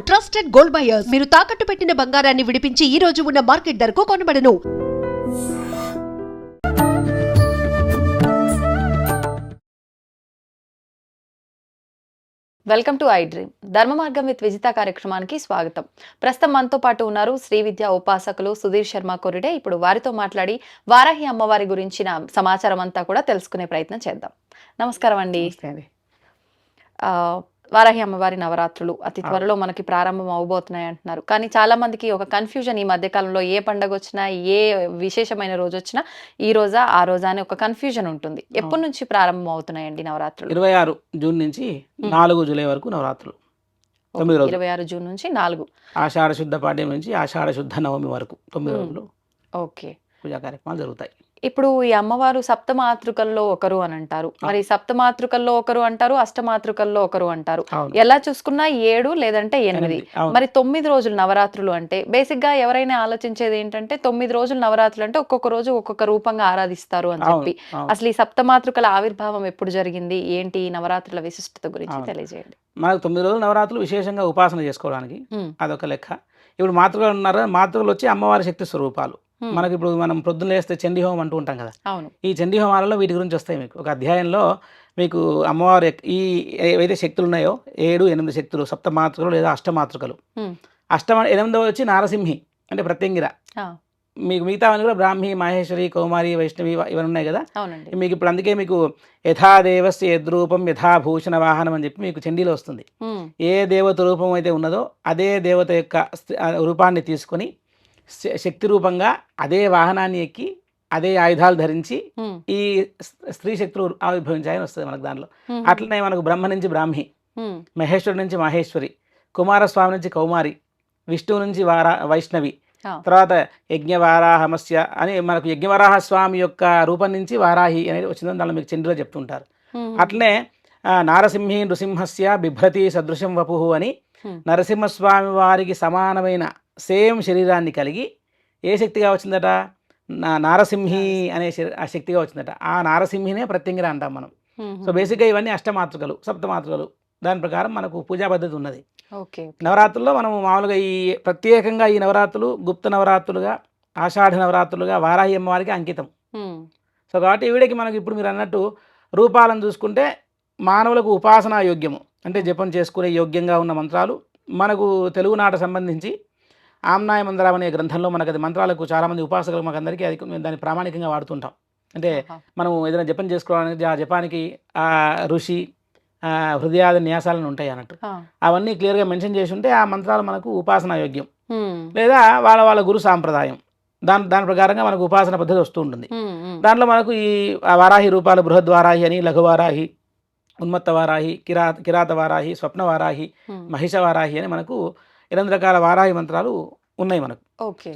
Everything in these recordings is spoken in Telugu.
ట్రస్టెడ్ గోల్డ్ బయర్స్ మీరు తాకట్టు పెట్టిన బంగారాన్ని విడిపించి ఈ రోజు ఉన్న మార్కెట్ ధరకు కొనబడను. వెల్కమ్ టు ఐ డ్రీమ్ ధర్మ మార్గం విత్ విజిత కార్యక్రమానికి స్వాగతం. ప్రస్తుతం మనతో పాటు ఉన్నారు శ్రీ విద్యా ఉపాసకులు సుధీర్ శర్మ కొరిడే. ఇప్పుడు వారితో మాట్లాడి వారాహి అమ్మవారి గురించిన సమాచారం అంతా కూడా తెలుసుకునే ప్రయత్నం చేద్దాం. నమస్కారం అండి. వారాహి అమ్మవారి నవరాత్రులు అతి త్వరలో మనకి ప్రారంభం అవబోతున్నాయి అంటున్నారు. కానీ చాలా మందికి ఒక కన్ఫ్యూజన్, ఈ మధ్య కాలంలో ఏ పండుగ వచ్చినా, ఏ విశేషమైన రోజు వచ్చినా ఈ రోజా ఆ రోజా అని ఒక కన్ఫ్యూజన్ ఉంటుంది. ఎప్పటి నుంచి ప్రారంభం అవుతున్నాయండి నవరాత్రులు? 26 జూన్ నుంచి 4 జూలై వరకు నవరాత్రులు. 26 జూన్ నుంచి 4 ఆషాఢ శుద్ధ పాడ్యం నుంచి ఆషాఢ శుద్ధ నవమి వరకు 9 రోజులు ఓకే పూజా కార్యక్రమాలు జరుగుతాయి. ఇప్పుడు ఈ అమ్మవారు సప్తమాతృకల్లో ఒకరు అని అంటారు. మరి సప్తమాతృకల్లో ఒకరు అంటారు, అష్టమాతృకల్లో ఒకరు అంటారు. ఎలా చూసుకున్నా 7 లేదంటే 8. మరి 9 రోజులు నవరాత్రులు అంటే బేసిక్ గా ఎవరైనా ఆలోచించేది ఏంటంటే 9 రోజులు నవరాత్రులు అంటే ఒక్కొక్క రోజు ఒక్కొక్క రూపంగా ఆరాధిస్తారు అని చెప్పి. అసలు ఈ సప్తమాతృకల ఆవిర్భావం ఎప్పుడు జరిగింది, ఏంటి ఈ నవరాత్రుల విశిష్టత గురించి తెలియజేయండి. మనకు 9 రోజులు నవరాత్రులు విశేషంగా ఉపాసన చేసుకోవడానికి అదొక లెక్క. ఇప్పుడు మాతృకలు ఉన్నారు, మాతృకలు వచ్చి అమ్మవారి శక్తి స్వరూపాలు. మనకి ఇప్పుడు మనం పొద్దున్న లేస్తే చండీ హోమం అంటూ ఉంటాం కదా, ఈ చండీ హోమాలలో వీటి గురించి వస్తాయి. మీకు ఒక అధ్యాయంలో మీకు అమ్మవారి ఈ ఏవైతే శక్తులు ఉన్నాయో 7, 8 శక్తులు, సప్తమాతృకలు లేదా అష్టమాతృకలు. 8వ వచ్చి నారసింహి అంటే ప్రత్యంగిర. మీకు మిగతావన్నీ కూడా బ్రాహ్మి, మహేశ్వరి, కౌమారి, వైష్ణవి ఇవన్నీ ఉన్నాయి కదా. మీకు ఇప్పుడు అందుకే మీకు యథాదేవస్య యద్రూపం యథాభూషణ వాహనం అని చెప్పి మీకు చండీలో వస్తుంది. ఏ దేవత రూపం అయితే ఉన్నదో అదే దేవత యొక్క రూపాన్ని తీసుకొని శక్తి రూపంగా అదే వాహనాన్ని ఎక్కి అదే ఆయుధాలు ధరించి ఈ స్త్రీ శక్తులు ఆవిర్భవించాయని వస్తుంది మనకు దానిలో. అట్లనే మనకు బ్రహ్మ నుంచి బ్రాహ్మి, మహేశ్వరుడి నుంచి మహేశ్వరి, కుమారస్వామి నుంచి కౌమారి, విష్ణువు నుంచి వైష్ణవి, తర్వాత యజ్ఞవారాహమస్య అని మనకు యజ్ఞవరాహ స్వామి యొక్క రూపం నుంచి వారాహి అనేది వచ్చిందని దానిలో మీకు చంద్రులో చెప్తుంటారు. అట్లనే నారసింహి నృసింహస్య బిభ్రతి సదృశం వపుహు అని నరసింహస్వామి వారికి సమానమైన సేమ్ శరీరాన్ని కలిగి ఏ శక్తిగా వచ్చిందట, నారసింహి అనే ఆ శక్తిగా వచ్చిందట. ఆ నారసింహినే ప్రత్యంగిర అంటాం మనం. సో బేసిక్గా ఇవన్నీ అష్టమాతృకలు, సప్తమాతృకలు. దాని ప్రకారం మనకు పూజా పద్ధతి ఉన్నది. నవరాత్రుల్లో మనము మామూలుగా ఈ ప్రత్యేకంగా ఈ నవరాత్రులు గుప్త నవరాత్రులుగా, ఆషాఢ నవరాత్రులుగా వారాహి అమ్మవారికి అంకితం. సో కాబట్టి ఈవిడకి మనకి ఇప్పుడు మీరు అన్నట్టు రూపాలను చూసుకుంటే మానవులకు ఉపాసనా యోగ్యము అంటే జపం చేసుకునే యోగ్యంగా ఉన్న మంత్రాలు మనకు తెలుగునాట సంబంధించి ఆమ్నాయ మంత్రం అనే గ్రంథంలో మనకు అది మంత్రాలకు చాలామంది ఉపాసకులు మాకు అందరికీ అది దాన్ని ప్రామాణికంగా వాడుతుంటాం. అంటే మనం ఏదైనా జపం చేసుకోవడానికి ఆ జపానికి ఆ ఋషి హృదయాది న్యాసాలను ఉంటాయి అన్నట్టు. అవన్నీ క్లియర్గా మెన్షన్ చేసి ఉంటే ఆ మంత్రాలు మనకు ఉపాసనా యోగ్యం, లేదా వాళ్ళ వాళ్ళ గురు సాంప్రదాయం దాని ప్రకారంగా మనకు ఉపాసన పద్ధతి వస్తూ ఉంటుంది. దాంట్లో మనకు ఈ వారాహి రూపాలు బృహద్వారాహి అని, లఘువారాహి, ఉన్మత్త వారాహి, కిరాత వారాహి, స్వప్న వారాహి, మహిష వారాహి అని మనకు 8 రకాల వారాహి మంత్రాలు ఉన్నాయి మనకు.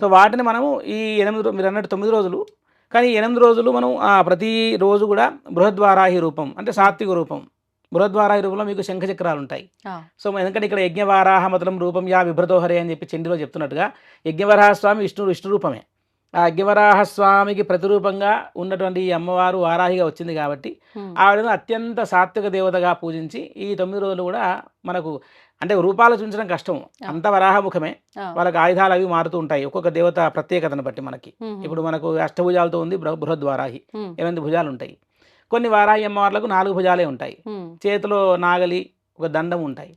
సో వాటిని మనము ఈ 8 మీరు అన్నట్టు 9 రోజులు, కానీ 8 రోజులు మనం ప్రతి రోజు కూడా బృహద్వారాహి రూపం అంటే సాత్విక రూపం. బృహద్వారాహి రూపంలో మీకు శంఖచక్రాలు ఉంటాయి. సో ఎందుకంటే ఇక్కడ యజ్ఞవారాహ మతలం రూపం యా విభ్రతోహరే అని చెప్పి చండీలో చెప్తున్నట్టుగా యజ్ఞవరాహ స్వామి విష్ణు రూపమే. ఆ యజ్ఞవరాహ స్వామికి ప్రతిరూపంగా ఉన్నటువంటి ఈ అమ్మవారు వారాహిగా వచ్చింది కాబట్టి ఆవిడను అత్యంత సాత్విక దేవతగా పూజించి ఈ 9 రోజులు కూడా మనకు అంటే రూపాలు చూపించడం కష్టం, అంత వరాహముఖమే. వాళ్ళకి ఆయుధాలు అవి మారుతూ ఉంటాయి ఒక్కొక్క దేవత ప్రత్యేకతను బట్టి. మనకి ఇప్పుడు మనకు అష్టభుజాలతో ఉంది బృహద్వారాహి, 8 భుజాలు ఉంటాయి. కొన్ని వారాహి అమ్మవార్లకు 4 భుజాలే ఉంటాయి, చేతిలో నాగలి, ఒక దండం ఉంటాయి.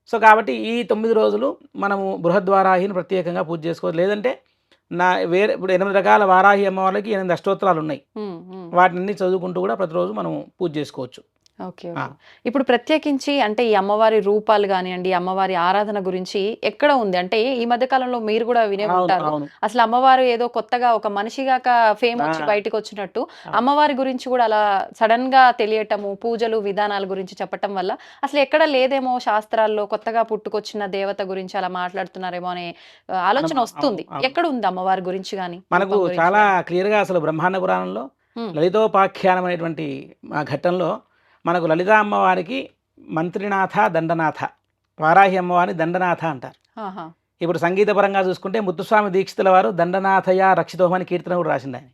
సో కాబట్టి ఈ 9 రోజులు మనము బృహద్వారాహిని ప్రత్యేకంగా పూజ చేసుకోవచ్చు. లేదంటే వేరే ఇప్పుడు 8 రకాల వారాహి అమ్మవార్లకి 8 అష్టోత్తరాలు ఉన్నాయి, వాటిని చదువుకుంటూ కూడా ప్రతిరోజు మనం పూజ చేసుకోవచ్చు. ఓకే. ఇప్పుడు ప్రత్యేకించి అంటే ఈ అమ్మవారి రూపాలు కానివ్వండి, అమ్మవారి ఆరాధన గురించి ఎక్కడ ఉంది అంటే ఈ మధ్య కాలంలో మీరు కూడా వినే ఉంటారు, అసలు అమ్మవారు ఏదో కొత్తగా ఒక మనిషిగా ఫేమ్ వచ్చి బయటకు వచ్చినట్టు అమ్మవారి గురించి కూడా అలా సడన్ గా తెలియటము, పూజలు విధానాల గురించి చెప్పటం వల్ల అసలు ఎక్కడ లేదేమో శాస్త్రాల్లో కొత్తగా పుట్టుకొచ్చిన దేవత గురించి అలా మాట్లాడుతున్నారేమో అనే ఆలోచన వస్తుంది. ఎక్కడ ఉంది అమ్మవారి గురించి కానీ? మనకు చాలా క్లియర్ గా అసలు బ్రహ్మాండ పురాణంలో లలితోపాఖ్యానం అనేటువంటి ఆ ఘట్టంలో మనకు లలితా అమ్మవారికి మంత్రినాథ, దండనాథ, వారాహి అమ్మవారిని దండనాథ అంటారు. ఇప్పుడు సంగీతపరంగా చూసుకుంటే ముత్తుస్వామి దీక్షితుల వారు దండనాథయ రక్షితోహమని కీర్తన కూడా రాసింది ఆయన.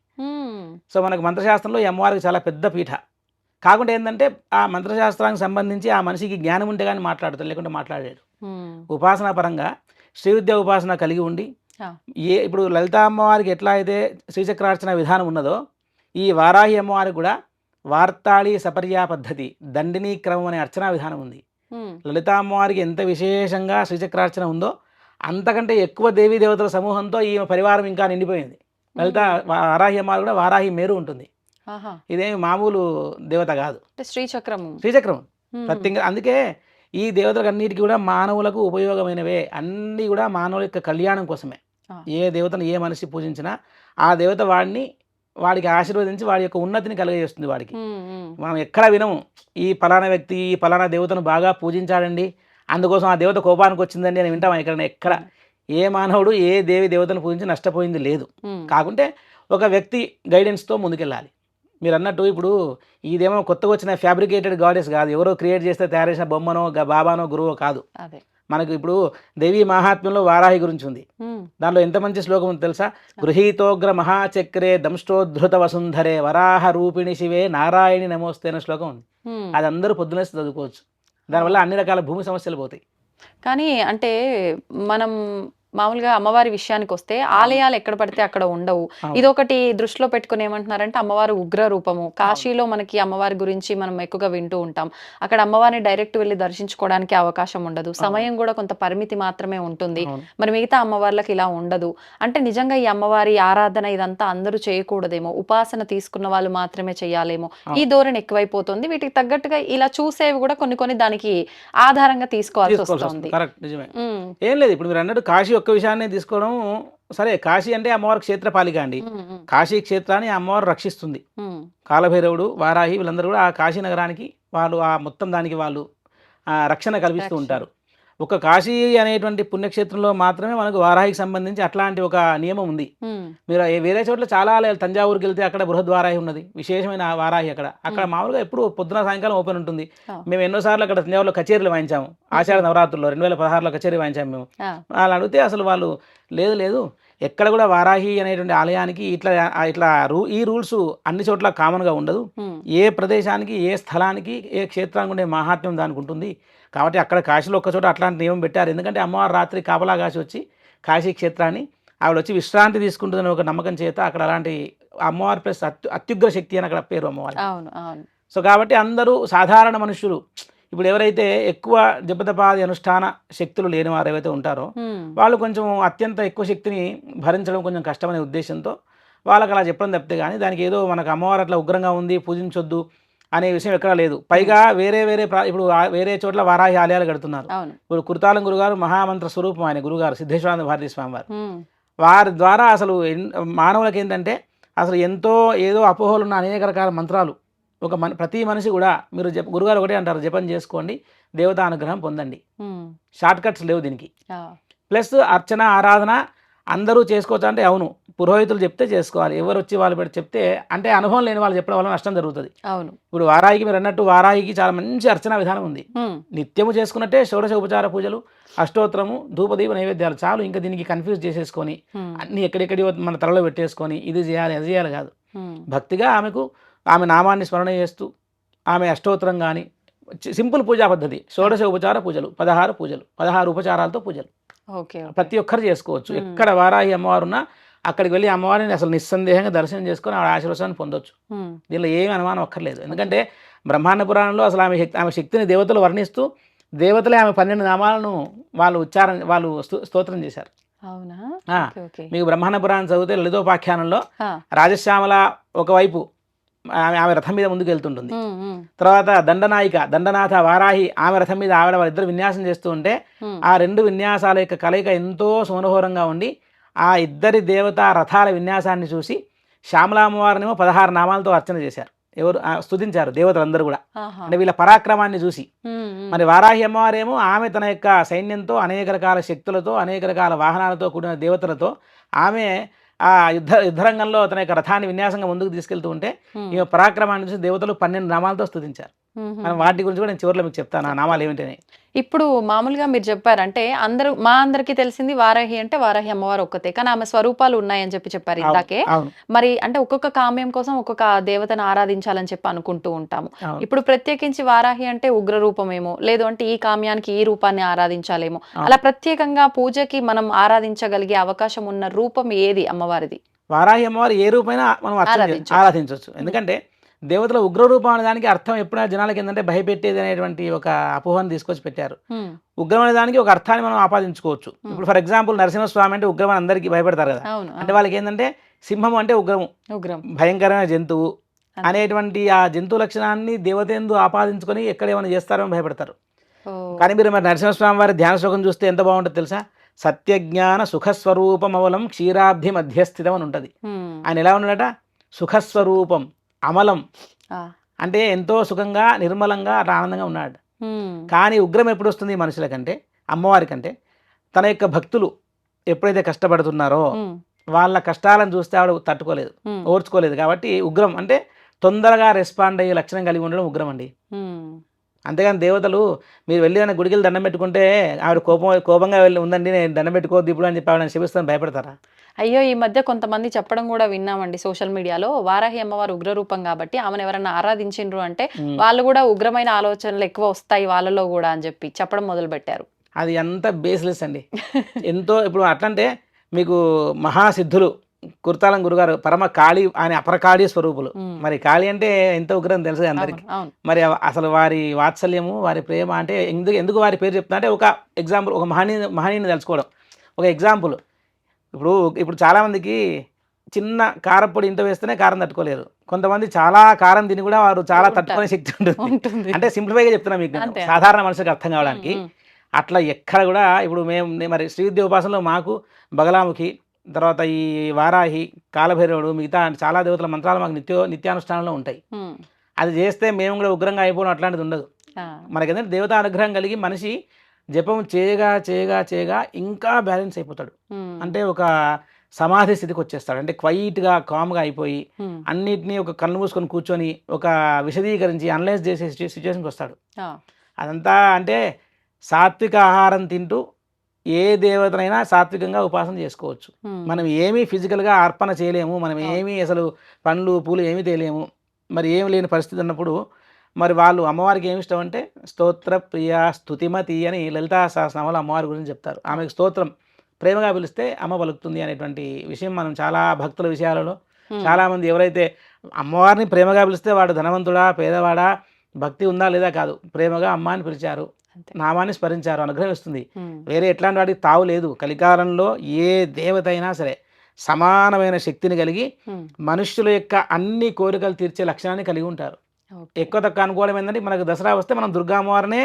సో మనకు మంత్రశాస్త్రంలో ఈ అమ్మవారికి చాలా పెద్ద పీఠ. కాకుండా ఏంటంటే ఆ మంత్రశాస్త్రానికి సంబంధించి ఆ మనిషికి జ్ఞానం ఉంటే కానీ మాట్లాడతాడు, లేకుంటే మాట్లాడాడు. ఉపాసనా పరంగా శ్రీ విద్య ఉపాసన కలిగి ఉండి ఆ. ఇప్పుడు లలితా అమ్మవారికి ఎట్లా అయితే శ్రీచక్రార్చన విధానం ఉన్నదో ఈ వారాహి అమ్మవారికి కూడా వార్తాళి సపర్యా పద్ధతి దండినీ క్రమం అనే అర్చనా విధానం ఉంది. లలితా అమ్మవారికి ఎంత విశేషంగా శ్రీచక్రార్చన ఉందో అంతకంటే ఎక్కువ దేవీ దేవతల సమూహంతో ఈ పరివారం ఇంకా నిండిపోయింది. లలిత వారాహి అమ్మవారు కూడా వారాహి మేరు ఉంటుంది. ఇదేమి మామూలు దేవత కాదు, శ్రీచక్రం ప్రత్యేకంగా. అందుకే ఈ దేవతలకు అన్నిటికీ కూడా మానవులకు ఉపయోగమైనవే, అన్నీ కూడా మానవుల యొక్క కళ్యాణం కోసమే. ఏ దేవతను ఏ మనిషి పూజించినా ఆ దేవత వాడికి ఆశీర్వదించి వాడి యొక్క ఉన్నతిని కలుగజేస్తుంది. వాడికి మనం ఎక్కడ వినము ఈ ఫలానా వ్యక్తి ఈ ఫలానా దేవతను బాగా పూజించాడండి అందుకోసం ఆ దేవత కోపానికి వచ్చిందండి అని వింటాం. ఎక్కడ ఏ మానవుడు ఏ దేవతను పూజించి నష్టపోయింది లేదు. కాకుంటే ఒక వ్యక్తి గైడెన్స్తో ముందుకెళ్ళాలి. మీరు అన్నట్టు ఇప్పుడు ఇదేమో కొత్తగా వచ్చిన ఫ్యాబ్రికేటెడ్ గాడెస్ కాదు, ఎవరో క్రియేట్ చేస్తే తయారు చేసిన బొమ్మనో బాబానో గురువో కాదు. మనకు ఇప్పుడు దేవీ మహాత్మ్యంలో వారాహి గురించి ఉంది. దానిలో ఎంత మంచి శ్లోకం ఉంది తెలుసా? గృహీతోగ్ర మహాచక్రే దంష్టోద్ధృత వసుంధరే వరాహ రూపిణి శివే నారాయణి నమోస్తే అనే శ్లోకం ఉంది. అది అందరూ పొద్దునేసి చదువుకోవచ్చు. దానివల్ల అన్ని రకాల భూమి సమస్యలు పోతాయి. కానీ అంటే మనం మామూలుగా అమ్మవారి విషయానికి వస్తే ఆలయాలు ఎక్కడ పడితే అక్కడ ఉండవు. ఇదొకటి దృష్టిలో పెట్టుకుని ఏమంటున్నారంటే అమ్మవారు ఉగ్ర రూపము. కాశీలో మనకి అమ్మవారి గురించి మనం ఎక్కువగా వింటూ ఉంటాం. అక్కడ అమ్మవారిని డైరెక్ట్ వెళ్ళి దర్శించుకోవడానికి అవకాశం ఉండదు, సమయం కూడా కొంత పరిమితి మాత్రమే ఉంటుంది. మరి మిగతా అమ్మవార్లకు ఇలా ఉండదు. అంటే నిజంగా ఈ అమ్మవారి ఆరాధన ఇదంతా అందరూ చేయకూడదేమో, ఉపాసన తీసుకున్న వాళ్ళు మాత్రమే చేయాలేమో, ఈ ధోరణి ఎక్కువైపోతుంది. వీటికి తగ్గట్టుగా ఇలా చూసేవి కూడా కొన్ని దానికి ఆధారంగా తీసుకోవాల్సి వస్తుంది. ఏం లేదు, ఇప్పుడు మీరు అన్నట్టు కాశీ ఒక్క విషయాన్ని తీసుకోవడం సరే. కాశీ అంటే అమ్మవారి క్షేత్రపాలిక అండి. కాశీ క్షేత్రాన్ని అమ్మవారు రక్షిస్తుంది. కాలభైరవుడు వారాహి వీళ్ళందరూ కూడా ఆ కాశీ నగరానికి వాళ్ళు ఆ మొత్తం దానికి వాళ్ళు రక్షణ కల్పిస్తూ ఉంటారు. ఒక కాశీ అనేటువంటి పుణ్యక్షేత్రంలో మాత్రమే మనకు వారాహికి సంబంధించి అట్లాంటి ఒక నియమం ఉంది. మీరు వేరే చోట్ల చాలా ఆలయాలు, తంజావూరుకి వెళ్తే అక్కడ బృహద్వారాహి ఉన్నది, విశేషమైన వారాహి. అక్కడ మామూలుగా ఎప్పుడు పొద్దున సాయంకాలం ఓపెన్ ఉంటుంది. మేము ఎన్నోసార్లు అక్కడ తంజావూరులో కచేరీలు వాయించాము. ఆషాఢ నవరాత్రుల్లో 2016లో కచేరీ వాయించాము మేము. వాళ్ళు అడిగితే అసలు వాళ్ళు లేదు ఎక్కడ కూడా వారాహి అనేటువంటి ఆలయానికి ఇట్లా ఈ రూల్స్ అన్ని చోట్ల కామన్గా ఉండదు. ఏ ప్రదేశానికి ఏ స్థలానికి ఏ క్షేత్రానికి ఉండే మహాత్మ్యం దానికి ఉంటుంది. కాబట్టి అక్కడ కాశీలో ఒక్కచోట అట్లాంటి నియమం పెట్టారు. ఎందుకంటే అమ్మవారు రాత్రి కాపలా కాశీ వచ్చి కాశీ క్షేత్రాన్ని ఆవిడ వచ్చి విశ్రాంతి తీసుకుంటుందని ఒక నమ్మకం చేత అక్కడ అలాంటి అమ్మవారి ప్లస్ అత్యుగ్ర శక్తి అని అక్కడ పేరు అమ్మవారి. సో కాబట్టి అందరూ సాధారణ మనుషులు ఇప్పుడు ఎవరైతే ఎక్కువ జపతపాది అనుష్ఠాన శక్తులు లేని వారు ఏవైతే ఉంటారో వాళ్ళు కొంచెం అత్యంత ఎక్కువ శక్తిని భరించడం కొంచెం కష్టమనే ఉద్దేశంతో వాళ్ళకి అలా చెప్పడం తప్పితే కానీ దానికి ఏదో మనకు అమ్మవారు అట్లా ఉగ్రంగా ఉంది పూజించొద్దు అనే విషయం ఎక్కడా లేదు. పైగా వేరే ఇప్పుడు వేరే చోట్ల వారాహి ఆలయాలు కడుతున్నారు. ఇప్పుడు కుర్తాలం గురుగారు మహామంత్ర స్వరూపం ఆయన గురుగారు సిద్ధేశ్వరానంద భారతీ స్వామి వారు. వారి ద్వారా అసలు మానవులకు ఏంటంటే అసలు ఎంతో ఏదో అపోహలు ఉన్న అనేక రకాల మంత్రాలు ప్రతి మనిషి కూడా మీరు గురుగారు ఒకటే అంటారు, జపం చేసుకోండి, దేవతా అనుగ్రహం పొందండి. షార్ట్ కట్స్ లేవు దీనికి. ప్లస్ అర్చన ఆరాధన అందరూ చేసుకోవచ్చు అంటే అవును, పురోహితులు చెప్తే చేసుకోవాలి. ఎవరు వచ్చి వాళ్ళు పెట్టి చెప్తే అంటే అనుభవం లేని వాళ్ళు చెప్పడం వల్ల నష్టం జరుగుతుంది. అవును, ఇప్పుడు వారాహికి మీరు అన్నట్టు వారాహికి చాలా మంచి అర్చన విధానం ఉంది. నిత్యము చేసుకున్నట్టే షోడశ ఉపచార పూజలు, అష్టోత్తరము, ధూపదీప నైవేద్యాలు చాలు. ఇంకా దీనికి కన్ఫ్యూజ్ చేసేసుకొని అన్ని ఎక్కడెక్కడి మన తలలో పెట్టేసుకొని ఇది చేయాలి అది చేయాలి కాదు. భక్తిగా ఆమె నామాన్ని స్మరణ చేస్తూ ఆమె అష్టోత్తరం కానీ సింపుల్ పూజా పద్ధతి, షోడశ ఉపచార పూజలు 16 పూజలు 16 ఉపచారాలతో పూజలు ప్రతి ఒక్కరు చేసుకోవచ్చు. ఎక్కడ వారాహి అమ్మవారు ఉన్నా అక్కడికి వెళ్ళి అమ్మవారిని అసలు నిస్సందేహంగా దర్శనం చేసుకొని ఆవిడ ఆశీర్వాదాన్ని పొందొచ్చు. దీనిలో ఏమి అనుమానం అక్కర్లేదు. ఎందుకంటే బ్రహ్మాండ పురాణంలో అసలు ఆమె శక్తిని దేవతలు వర్ణిస్తూ దేవతలే ఆమె 12 నామాలను వాళ్ళు స్తోత్రం చేశారు. మీకు బ్రహ్మాండ పురాణం చదివితే లలితోపాఖ్యానంలో రాజశ్యామల ఒకవైపు ఆమె రథం మీద ముందుకు వెళ్తుంటుంది. తర్వాత దండనాథ వారాహి ఆమె రథం మీద ఆవిడ వాళ్ళిద్దరు విన్యాసం చేస్తూ ఉంటే ఆ 2 విన్యాసాల యొక్క కలయిక ఎంతో సుమనోహరంగా ఉండి ఆ ఇద్దరి దేవతా రథాల విన్యాసాన్ని చూసి శ్యామలామ్మవారినేమో 16 నామాలతో అర్చన చేశారు. ఎవరు స్తుతించారు దేవతలందరూ కూడా, అంటే వీళ్ళ పరాక్రమాన్ని చూసి. మరి వారాహి అమ్మవారేమో ఆమె తన యొక్క సైన్యంతో అనేక రకాల శక్తులతో అనేక రకాల వాహనాలతో కూడిన దేవతలతో ఆమె ఆ యుద్ధరంగంలో తన యొక్క రథాన్ని విన్యాసంగా ముందుకు తీసుకెళ్తూ ఉంటే ఈ పరాక్రమాన్ని చూసి దేవతలు 12 నామాలతో స్తుతించారు. మనం వాటి గురించి కూడా నేను చివరిలో మీకు చెప్తాను ఆ నామాలు ఏమిటని. ఇప్పుడు మామూలుగా మీరు చెప్పారంటే అందరికి తెలిసింది వారాహి అంటే వారాహి అమ్మవారు ఒక్కతే, కానీ ఆమె స్వరూపాలు ఉన్నాయని చెప్పారు ఇందాకే. అవును మరి అంటే ఒక్కొక్క కామ్యం కోసం ఒక్కొక్క దేవతను ఆరాధించాలని చెప్పి అనుకుంటూ ఉంటాము. అవును ఇప్పుడు ప్రత్యేకించి వారాహి అంటే ఉగ్ర రూపమేమో, లేదు అంటే ఈ కామ్యానికి ఈ రూపాన్ని ఆరాధించాలేమో, అలా ప్రత్యేకంగా పూజకి మనం ఆరాధించగలిగే అవకాశం ఉన్న రూపం ఏది అమ్మవారిది? వారాహి అమ్మవారు ఏ రూపైనా మనం ఆరాధించవచ్చు. ఎందుకంటే దేవతల ఉగ్ర రూపం అనే దానికి అర్థం ఎప్పుడైనా జనాలకి ఏంటంటే భయపెట్టేది అనేటువంటి ఒక అపోహను తీసుకొచ్చి పెట్టారు. ఉగ్రం అనే దానికి ఒక అర్థాన్ని మనం ఆపాదించుకోవచ్చు. ఇప్పుడు ఫర్ ఎగ్జాంపుల్ నరసింహస్వామి అంటే ఉగ్రం అని అందరికీ భయపడతారు కదా. అంటే వాళ్ళకి ఏంటంటే సింహం అంటే ఉగ్రము, భయంకరమైన జంతువు అనేటువంటి ఆ జంతు లక్షణాన్ని దేవతేందు ఆపాదించుకొని ఎక్కడ ఏమైనా చేస్తారని భయపడతారు. కానీ మీరు మరి నరసింహస్వామి వారి ధ్యాన శ్లోకం చూస్తే ఎంత బాగుంటుంది తెలుసా? సత్యజ్ఞాన సుఖస్వరూపమవలం క్షీరాబ్ధి మధ్యస్థితం అని ఉంటుంది. ఆయన ఎలా ఉన్నాడట? సుఖస్వరూపం, అమలం, అంటే ఎంతో సుఖంగా నిర్మలంగా అట్లా ఆనందంగా ఉన్నాడు. కానీ ఉగ్రం ఎప్పుడు వస్తుంది మనుషుల కంటే, అమ్మవారి కంటే? తన యొక్క భక్తులు ఎప్పుడైతే కష్టపడుతున్నారో వాళ్ళ కష్టాలను చూస్తే ఆవిడ తట్టుకోలేదు, ఓర్చుకోలేదు. కాబట్టి ఉగ్రం అంటే తొందరగా రెస్పాండ్ అయ్యే లక్షణం కలిగి ఉండడం ఉగ్రం అండి. అంతేగాని దేవతలు మీరు వెళ్ళి ఏమైనా గుడికి దండం పెట్టుకుంటే ఆవిడ కోపంగా వెళ్ళి ఉందండి నేను దండం పెట్టుకోవద్దు ఇప్పుడు అని చెప్పి ఆవిడ శిపిస్తాను భయపడతారా? అయ్యో, ఈ మధ్య కొంతమంది చెప్పడం కూడా విన్నామండి సోషల్ మీడియాలో, వారాహి అమ్మవారు ఉగ్రరూపం కాబట్టి ఆమెను ఎవరన్నా ఆరాధించిండ్రు అంటే వాళ్ళు కూడా ఉగ్రమైన ఆలోచనలు ఎక్కువ వస్తాయి వాళ్ళలో కూడా అని చెప్పి చెప్పడం మొదలు పెట్టారు. అది అంత బేస్లెస్ అండి. ఎంతో ఇప్పుడు అట్లంటే మీకు మహాసిద్ధులు కుర్తాలం గురుగారు పరమ కాళీ ఆయన అపరకాళీ స్వరూపులు. మరి కాళీ అంటే ఎంత ఉగ్రం తెలుసు అందరికి. మరి అసలు వారి వాత్సల్యము వారి ప్రేమ అంటే ఎందుకు వారి పేరు చెప్తున్నా అంటే ఒక ఎగ్జాంపుల్, ఒక మహనీయుని తెలుసుకోవడం ఒక ఎగ్జాంపుల్. ఇప్పుడు చాలామందికి చిన్న కారపొడి ఇంత వేస్తేనే కారం తట్టుకోలేరు. కొంతమంది చాలా కారం తిని కూడా వారు చాలా తట్టుకునే శక్తి ఉంటుంది. అంటే సింప్లిఫైగా చెప్తున్నా మీకు, సాధారణ మనుషులకు అర్థం కావడానికి. అట్లా ఎక్కడ కూడా ఇప్పుడు మరి శ్రీవిద్య ఉపాసనలో మాకు బగలాముఖి, తర్వాత ఈ వారాహి, కాలభైరవుడు, మిగతా చాలా దేవతల మంత్రాలు మాకు నిత్యానుష్ఠానంలో ఉంటాయి. అది చేస్తే మేము కూడా ఉగ్రంగా అయిపోవడం అట్లాంటిది ఉండదు. మనకేంటంటే దేవతా అనుగ్రహం కలిగి మనిషి జపం చేయగా చేయగా చేయగా ఇంకా బ్యాలెన్స్ అయిపోతాడు. అంటే ఒక సమాధి స్థితికి వచ్చేస్తాడు. అంటే క్వైట్గా కామ్గా అయిపోయి అన్నిటినీ ఒక కళ్ళు మూసుకొని కూర్చొని ఒక విశదీకరించి అనలైజ్ చేసే సిచ్యువేషన్కి వస్తాడు. అదంతా అంటే సాత్విక ఆహారం తింటూ ఏ దేవతనైనా సాత్వికంగా ఉపాసన చేసుకోవచ్చు. మనం ఏమీ ఫిజికల్గా అర్పణ చేయలేము, మనం ఏమీ అసలు పండ్లు పూలు ఏమీ తేలేము, మరి ఏమి లేని పరిస్థితి ఉన్నప్పుడు మరి వాళ్ళు అమ్మవారికి ఏమి ఇష్టం అంటే స్తోత్ర ప్రియ స్తుతిమతి అని లలితా సహస్రనామాలు అమ్మవారి గురించి చెప్తారు. ఆమెకు స్తోత్రం ప్రేమగా పిలిస్తే అమ్మ పలుకుతుంది అనేటువంటి విషయం మనం చాలా భక్తుల విషయాలలో చాలామంది ఎవరైతే అమ్మవారిని ప్రేమగా పిలిస్తే వాడు ధనవంతుడా పేదవాడా భక్తి ఉందా లేదా కాదు, ప్రేమగా అమ్మ అని పిలిచారు, నామాన్ని స్మరించారు, అనుగ్రహం ఇస్తుంది. వేరే ఎట్లాంటి వాటికి తావు లేదు. కలికాలంలో ఏ దేవత అయినా సరే సమానమైన శక్తిని కలిగి మనుష్యుల యొక్క అన్ని కోరికలు తీర్చే లక్షణాన్ని కలిగి ఉంటారు. ఎక్కువ తక్కువ అనుకోవడం ఏంటంటే మనకు దసరా వస్తే మనం దుర్గామ్మవారినే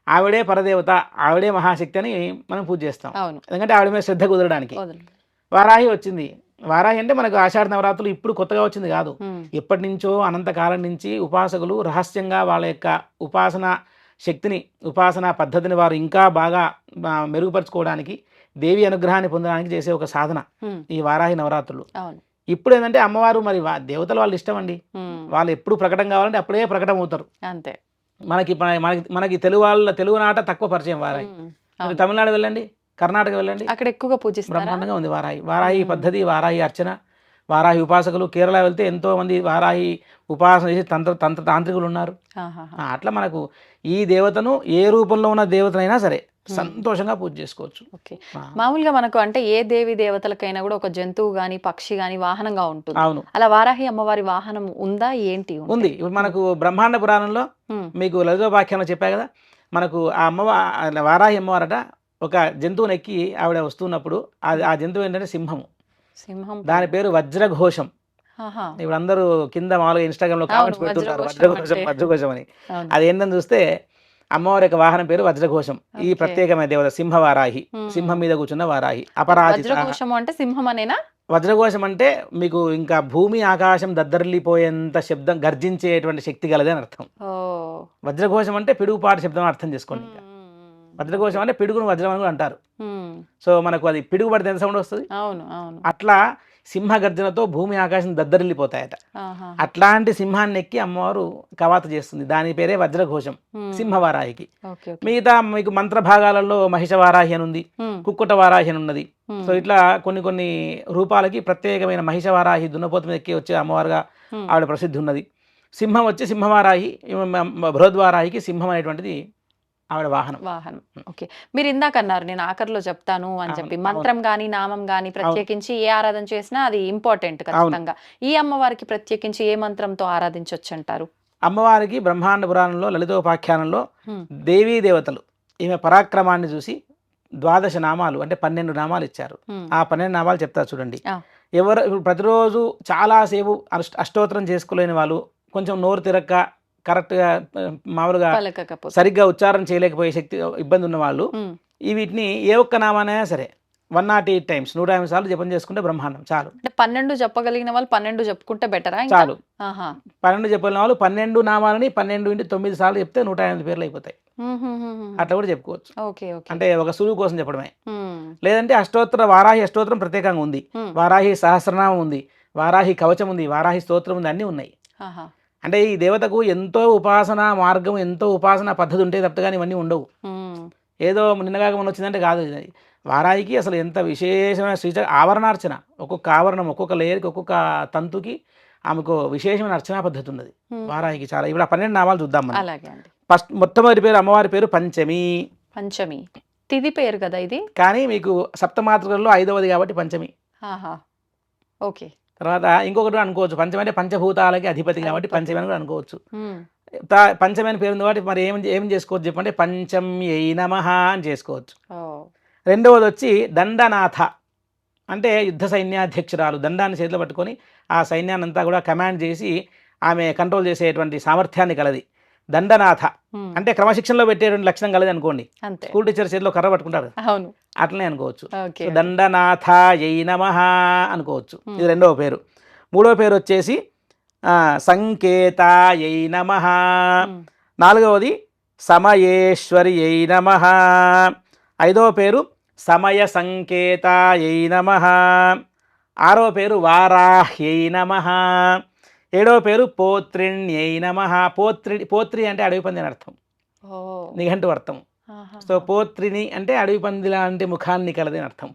ఆవిడే పరదేవత, ఆవిడే మహాశక్తి అని మనం పూజ చేస్తాం. ఎందుకంటే ఆవిడ మీద శ్రద్ధ కుదరడానికి. వారాహి వచ్చింది. వారాహి అంటే మనకు ఆషాఢ నవరాత్రులు ఇప్పుడు కొత్తగా వచ్చింది కాదు, ఎప్పటి నుంచో అనంతకాలం నుంచి ఉపాసకులు రహస్యంగా వాళ్ళ యొక్క ఉపాసన శక్తిని ఉపాసన పద్ధతిని వారు ఇంకా బాగా మెరుగుపరుచుకోవడానికి దేవి అనుగ్రహాన్ని పొందడానికి చేసే ఒక సాధన ఈ వారాహి నవరాత్రులు. ఇప్పుడు ఏంటంటే అమ్మవారు మరి దేవతలు వాళ్ళు ఇష్టం అండి, వాళ్ళు ఎప్పుడు ప్రకటన కావాలంటే అప్పుడే ప్రకటన అవుతారు. అంతే. మనకి తెలుగు నాట తక్కువ పరిచయం వారాహి. తమిళనాడు వెళ్ళండి, కర్ణాటక వెళ్ళండి, అక్కడ ఎక్కువగా పూజిస్తారు, బ్రహ్మాండంగా ఉంది వారాహి పద్ధతి, వారాహి అర్చన, వారాహి ఉపాసకులు. కేరళ వెళ్తే ఎంతో మంది వారాహి ఉపాసన చేసి తంత్ర తాంత్రికులు ఉన్నారు. అట్లా మనకు ఈ దేవతను ఏ రూపంలో ఉన్న దేవతనైనా సరే సంతోషంగా పూజ చేసుకోవచ్చు. ఓకే. మామూలుగా మనకు అంటే ఏ దేవి దేవతలకైనా కూడా ఒక జంతువు గాని పక్షి గాని వాహనంగా ఉంటుంది. అవును. అలా వారాహి అమ్మవారి వాహనం ఉందా ఏంటి? ఉంది. ఇప్పుడు మనకు బ్రహ్మాండ పురాణంలో మీకు లలితోపాఖ్యానంలో చెప్పా కదా, మనకు ఆ వారాహి అమ్మవారట ఒక జంతువుని ఎక్కి ఆవిడ వస్తున్నప్పుడు ఆ జంతువు ఏంటంటే సింహము. దాని పేరు వజ్రఘోషం. ఇప్పుడు అందరూ కింద మామూలుగా ఇన్స్టాగ్రామ్ లో కామెంట్స్ పెడుతుంటారు వజ్రఘోషం అని. అది ఏంటని చూస్తే అమ్మవారి యొక్క వాహనం పేరు వజ్రఘోషం. ఈ ప్రత్యేకమైన దేవత సింహవారాహి, సింహం మీద కూర్చున్న వారాహి. అపరాజిత. వజ్రఘోషం అంటే మీకు ఇంకా భూమి ఆకాశం దద్దరిల్లిపోయేంత శబ్దం, గర్జించేటువంటి శక్తి గలది అని అర్థం. వజ్రఘోషం అంటే పిడుగుపాటు శబ్దం అర్థం చేసుకోండి. వజ్రఘోషం అంటే పిడుగును వజ్రం అని కూడా అంటారు. సో మనకు అది పిడుగు పడితే ఎంత సౌండ్ వస్తుంది. అట్లా సింహ గర్జనతో భూమి ఆకాశం దద్దరిల్లిపోతాయట. ఆహా. అట్లాంటి సింహాన్ని ఎక్కి అమ్మవారు కవాత చేస్తుంది. దాని పేరే వజ్రఘోషం సింహవారాహికి. Okay okay. మిగతా మీకు మంత్ర భాగాలలో మహిషవారాహి అని ఉంది, కుక్కుట వారాహి అని ఉన్నది. సో ఇట్లా కొన్ని కొన్ని రూపాలకి ప్రత్యేకమైన మహిషవారాహి దున్నపోతు మీద ఎక్కి వచ్చే అమ్మవారుగా ఆవిడ ప్రసిద్ధి ఉన్నది. సింహం వచ్చి సింహవారాహి, బృహద్వారాహికి సింహం అనేటువంటిది ఆవిడ వాహనం. ఓకే. మీరు ఇందాక అన్నారు నేను ఆఖరిలో చెప్తాను అని చెప్పి, మంత్రం గాని నామం గాని ప్రత్యేకించి ఏ ఆరాధన చేసినా అది ఇంపార్టెంట్ ఖచ్చితంగా. ఈ అమ్మవారికి ప్రత్యేకించి ఏ మంత్రంతో ఆరాధించవచ్చు అంటారు? అమ్మవారికి బ్రహ్మాండ పురాణంలో లలితోపాఖ్యానంలో దేవీ దేవతలు ఈమె పరాక్రమాన్ని చూసి 12 నామాలు అంటే 12 నామాలు ఇచ్చారు. ఆ 12 నామాలు చెప్తారు చూడండి. ఎవరు ఇప్పుడు ప్రతిరోజు చాలాసేపు అష్టోత్తరం చేసుకోలేని వాళ్ళు, కొంచెం నోరు తిరక్క కరెక్ట్గా మామూలుగా సరిగ్గా ఉచ్చారణ చేయలేకపోయే శక్తి ఇబ్బంది ఉన్న వాళ్ళు వీటిని ఏ ఒక్క నామానైనా సరే 108 టైమ్స్ 108 సార్లు జపం చేసుకుంటే బ్రహ్మాండం చాలు. 12 చెప్పగలిగిన వాళ్ళు 12 చెప్పుకుంటే బెటరా? చాలు. 12 చెప్పగలిగిన వాళ్ళు 12 నామాలని 12 × 9 సార్లు చెప్తే 108 పేర్లు అయిపోతాయి. అట్లా కూడా చెప్పుకోవచ్చు. అంటే ఒక సులువు కోసం చెప్పడమే. లేదంటే అష్టోత్తర వారాహి అష్టోత్తరం ప్రత్యేకంగా ఉంది, వారాహి సహస్రనామం ఉంది, వారాహి కవచం ఉంది, వారాహి స్తోత్రం ఉంది, అన్నీ ఉన్నాయి. అంటే ఈ దేవతకు ఎంతో ఉపాసన మార్గం, ఎంతో ఉపాసన పద్ధతి ఉంటే తప్ప కానీ ఇవన్నీ ఉండవు. ఏదో నిన్నగాక మొన్న వచ్చిందంటే కాదు. వారాహికి అసలు ఎంత విశేషమైన ఆవరణార్చన, ఒక్కొక్క ఆవరణం ఒక్కొక్క లేయర్కి ఒక్కొక్క తంతుకి ఆమెకు విశేషమైన అర్చనా పద్ధతి ఉన్నది వారాహికి చాలా. ఇప్పుడు ఆ 12 నామాలు చూద్దాం మనం. ఫస్ట్ మొట్టమొదటి పేరు అమ్మవారి పేరు పంచమి. పంచమి తిథి పేరు కదా ఇది, కానీ మీకు సప్తమాతృకల్లో 5వది కాబట్టి పంచమి. ఓకే. తర్వాత ఇంకొకటి అనుకోవచ్చు, పంచమి అంటే పంచభూతాలకి అధిపతి కాబట్టి పంచమి అని కూడా అనుకోవచ్చు. పంచమి అని పేరు ఉంది కాబట్టి మరి ఏం చేసుకోవచ్చు చెప్పంటే పంచమ్యై నమః అని చేసుకోవచ్చు. రెండవది వచ్చి దండనాథ అంటే యుద్ధ సైన్యాధ్యక్షురాలు, దండాన్ని చేతిలో పట్టుకొని ఆ సైన్యాన్ని అంతా కూడా కమాండ్ చేసి ఆమె కంట్రోల్ చేసేటువంటి సామర్థ్యాన్ని కలది. దండనాథ అంటే క్రమశిక్షణలో పెట్టేటువంటి లక్షణం కలది అనుకోండి. స్కూల్ టీచర్ చేతిలో కర్ర పట్టుకుంటారు, అట్లనే అనుకోవచ్చు. దండనాథాయై నమః అనుకోవచ్చు. ఇది రెండవ పేరు. మూడవ పేరు వచ్చేసి సంకేతాయై నమః. నాలుగవది సమయేశ్వర్యై నమః. ఐదవ పేరు సమయ సంకేతాయై నమః. ఆరవ పేరు వారాహ్యై నమః. ఏడవ పేరు పోత్రిణ్యై నమః. పోత్రి అంటే అడవి పంది అని అర్థం, నిఘంటు అర్థం. సో పోత్రిని అంటే అడవి పంది లాంటి ముఖాన్ని కలది అని అర్థం.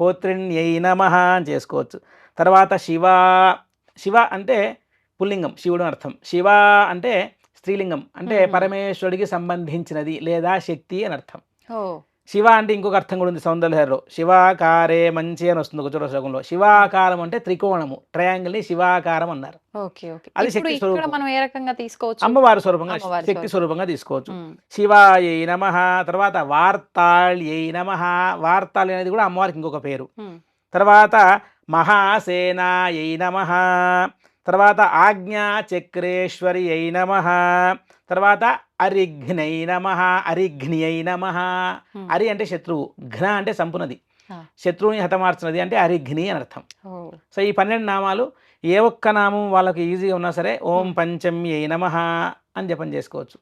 పోత్రిణ్యై నమః అని చేసుకోవచ్చు. తర్వాత శివ అంటే పుల్లింగం, శివుడు అర్థం. శివ అంటే స్త్రీలింగం, అంటే పరమేశ్వరుడికి సంబంధించినది లేదా శక్తి అని అర్థం. శివ అంటే ఇంకొక అర్థం కూడా ఉంది సౌందర్యలో, శివాకారే మంచి అని వస్తుంది ఒక చోట శ్లోకంలో. శివాకారం అంటే త్రికోణము, ట్రయాంగిల్ ని శివాకారం అన్నారు. అది శక్తి స్వరూపం, అమ్మవారి స్వరూపంగా శక్తి స్వరూపంగా తీసుకోవచ్చు. శివాయై నమః. తర్వాత వార్తాళ్యై నమః. వార్తాళి అనేది కూడా అమ్మవారికి ఇంకొక పేరు. తర్వాత మహాసేనాయై నమః. తర్వాత ఆజ్ఞాచక్రేశ్వర్యై నమః. తర్వాత అరిఘ్నై నమః. అరిఘ్నియై నమః. అరి అంటే శత్రువు, ఘ్న అంటే సంపునది, శత్రువుని హతమార్చినది అంటే అరిఘ్ని అని అర్థం. సో ఈ 12 నామాలు ఏ ఒక్క నామం వాళ్ళకి ఈజీగా ఉన్నా సరే ఓం పంచమ్యై నమః అని జపం చేసుకోవచ్చు.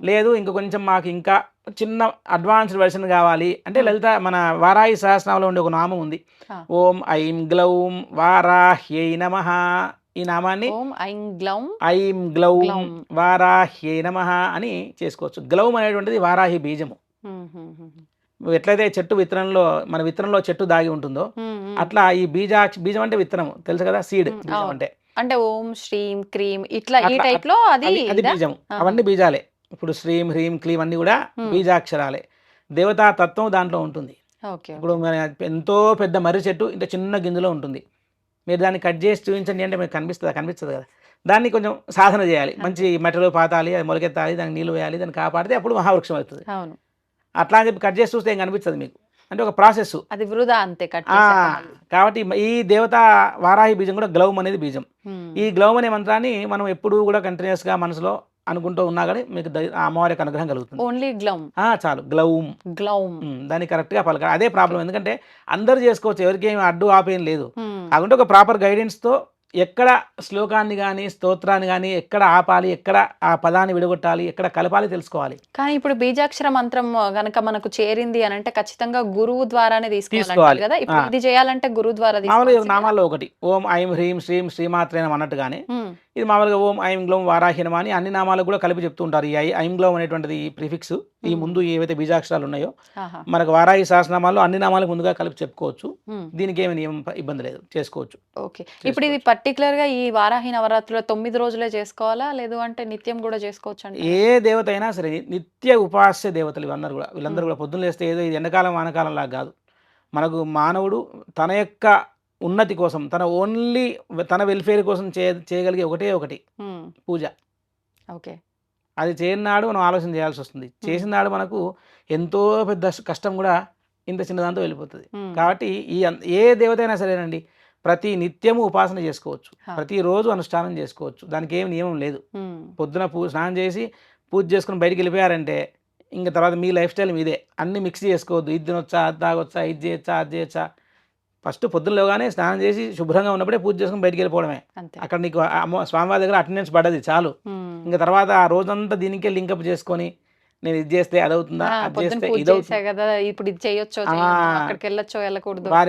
లేదు ఇంక కొంచెం మాకు ఇంకా చిన్న అడ్వాన్స్డ్ వెర్షన్ కావాలి అంటే లలిత మన వారాహి సహస్రనామంలో ఉండే ఒక నామం ఉంది, ఓం ఐం గ్లౌం వారాహ్యై నమః. ఈ నామాన్ని ఐం గ్లౌం వారాహ్యై నమః అని చేసుకోవచ్చు. గ్లౌం అనేటువంటిది వారాహి బీజము. ఎట్లయితే చెట్టు విత్తనంలో మన విత్తనంలో చెట్టు దాగి ఉంటుందో అట్లా ఈ బీజం అంటే విత్తనం తెలుసు కదా, సీడ్ అంటే ఓం శ్రీం క్రీం ఇట్లా ఈ టైప్ లో అది బీజం. అవన్నీ బీజాలే. ఇప్పుడు శ్రీం హ్రీం క్లీం అన్ని కూడా బీజాక్షరాలే. దేవతా తత్వం దాంట్లో ఉంటుంది. ఇప్పుడు ఎంతో పెద్ద మర్రి చెట్టు ఇంత చిన్న గింజలో ఉంటుంది. మీరు దాన్ని కట్ చేసి చూపించండి అంటే మీకు కనిపిస్తుంది కదా. దాన్ని కొంచెం సాధన చేయాలి, మంచి మట్టిలో పాతాలి, అది మొలకెత్తాలి, దానికి నీళ్ళు వేయాలి, దాన్ని కాపాడితే అప్పుడు మహావృక్షం అవుతుంది. అట్లా అని చెప్పి కట్ చేసి చూస్తే ఏం కనిపిస్తుంది మీకు, అంటే ఒక ప్రాసెస్, అది వృధా అంతే. కాబట్టి ఈ దేవత వారాహి బీజం కూడా గ్లౌమ్ అనేది బీజం. ఈ గ్లౌమ్ అనే మంత్రాన్ని మనం ఎప్పుడూ కూడా కంటిన్యూస్ గా మనసులో అనుకుంటూ ఉన్నా కానీ మీకు అమ్మవారి యొక్క అనుగ్రహం కలుగుతుంది. ఓన్లీ గ్లౌమ్ చాలు, గ్లౌమ్. దాన్ని కరెక్ట్ గా పలకాలి. అదే ప్రాబ్లం, ఎందుకంటే అందరూ చేసుకోవచ్చు, ఎవరికి ఏమి అడ్డు ఆపేం లేదు. కాకుంటే ఒక ప్రాపర్ గైడెన్స్ తో ఎక్కడ శ్లోకాన్ని కానీ స్తోత్రాన్ని కానీ ఎక్కడ ఆపాలి, ఎక్కడ ఆ పదాన్ని విడగొట్టాలి, ఎక్కడ కలపాలి తెలుసుకోవాలి. కానీ ఇప్పుడు బీజాక్షర మంత్రం గనక మనకు చేరింది అని అంటే ఖచ్చితంగా గురువు ద్వారానే తీసుకోవాలి కదా. ఇప్పుడు ఇది చేయాలంటే గురువు ద్వారా మామూలుగా నామాల్లో ఒకటి ఓం ఐం హ్రీం శ్రీం శ్రీమాత్రే నమః అన్నట్టుగానే ఇది మామూలుగా ఓం ఐం గ్లోం వారాహి నమః అని అన్ని నామాలకు కూడా కలిపి చెప్తూ ఉంటారు. ఈ ఐం గ్లోం అనేటువంటిది ప్రిఫిక్స్, ఈ ముందు ఏవైతే బీజాక్షరాలు ఉన్నాయో మనకు వారాహి సహస్రనామాల్లో అన్ని నామాలకు ముందుగా కలిపి చెప్పుకోవచ్చు. దీనికి ఏమి నియమం ఇబ్బంది లేదు, చేసుకోవచ్చు. ఓకే, ఇప్పుడు ఇది పర్టికులర్ గా ఈ వారాహి నవరాత్రులు 9 రోజులే చేసుకోవాలా, లేదు అంటే నిత్యం కూడా చేసుకోవచ్చు అండి? ఏ దేవత అయినా సరే నిత్య ఉపాస్య దేవతలు వీళ్ళందరూ కూడా పొద్దున్న లేస్తే ఏదో ఇది ఎండాకాలం వానకాలం లాగా కాదు. మనకు మానవుడు తన యొక్క ఉన్నతి కోసం, తన వెల్ఫేర్ కోసం చేయగలిగే ఒకటి పూజ. ఓకే, అది చేయనాడు మనం ఆలోచన చేయాల్సి వస్తుంది. చేసినాడు మనకు ఎంతో పెద్ద కష్టం కూడా ఇంత చిన్నదాంతో వెళ్ళిపోతుంది. కాబట్టి ఏ దేవత అయినా సరేనండి ప్రతి నిత్యము ఉపాసన చేసుకోవచ్చు, ప్రతిరోజు అనుష్ఠానం చేసుకోవచ్చు. దానికి ఏమి నియమం లేదు. పొద్దున స్నానం చేసి పూజ చేసుకుని బయటికి వెళ్ళిపోయారంటే ఇంకా తర్వాత మీ లైఫ్ స్టైల్ మీదే. అన్ని మిక్స్ చేసుకోవద్దు. ఇది తినొచ్చా, అది తాగొచ్చా, ఇది చేయొచ్చా, అది చేయొచ్చా. ఫస్ట్ పొద్దున్నలోగానే స్నానం చేసి శుభ్రంగా ఉన్నప్పుడే పూజ చేసుకుని బయటికి వెళ్ళిపోవడమే. అక్కడ నీకు స్వామివారి దగ్గర అటెండెన్స్ పడ్డది చాలు. ఇంకా తర్వాత ఆ రోజంతా దీనికే లింకప్ చేసుకొని నేను ఇది చేస్తే అదవుతుందా, అది చేస్తే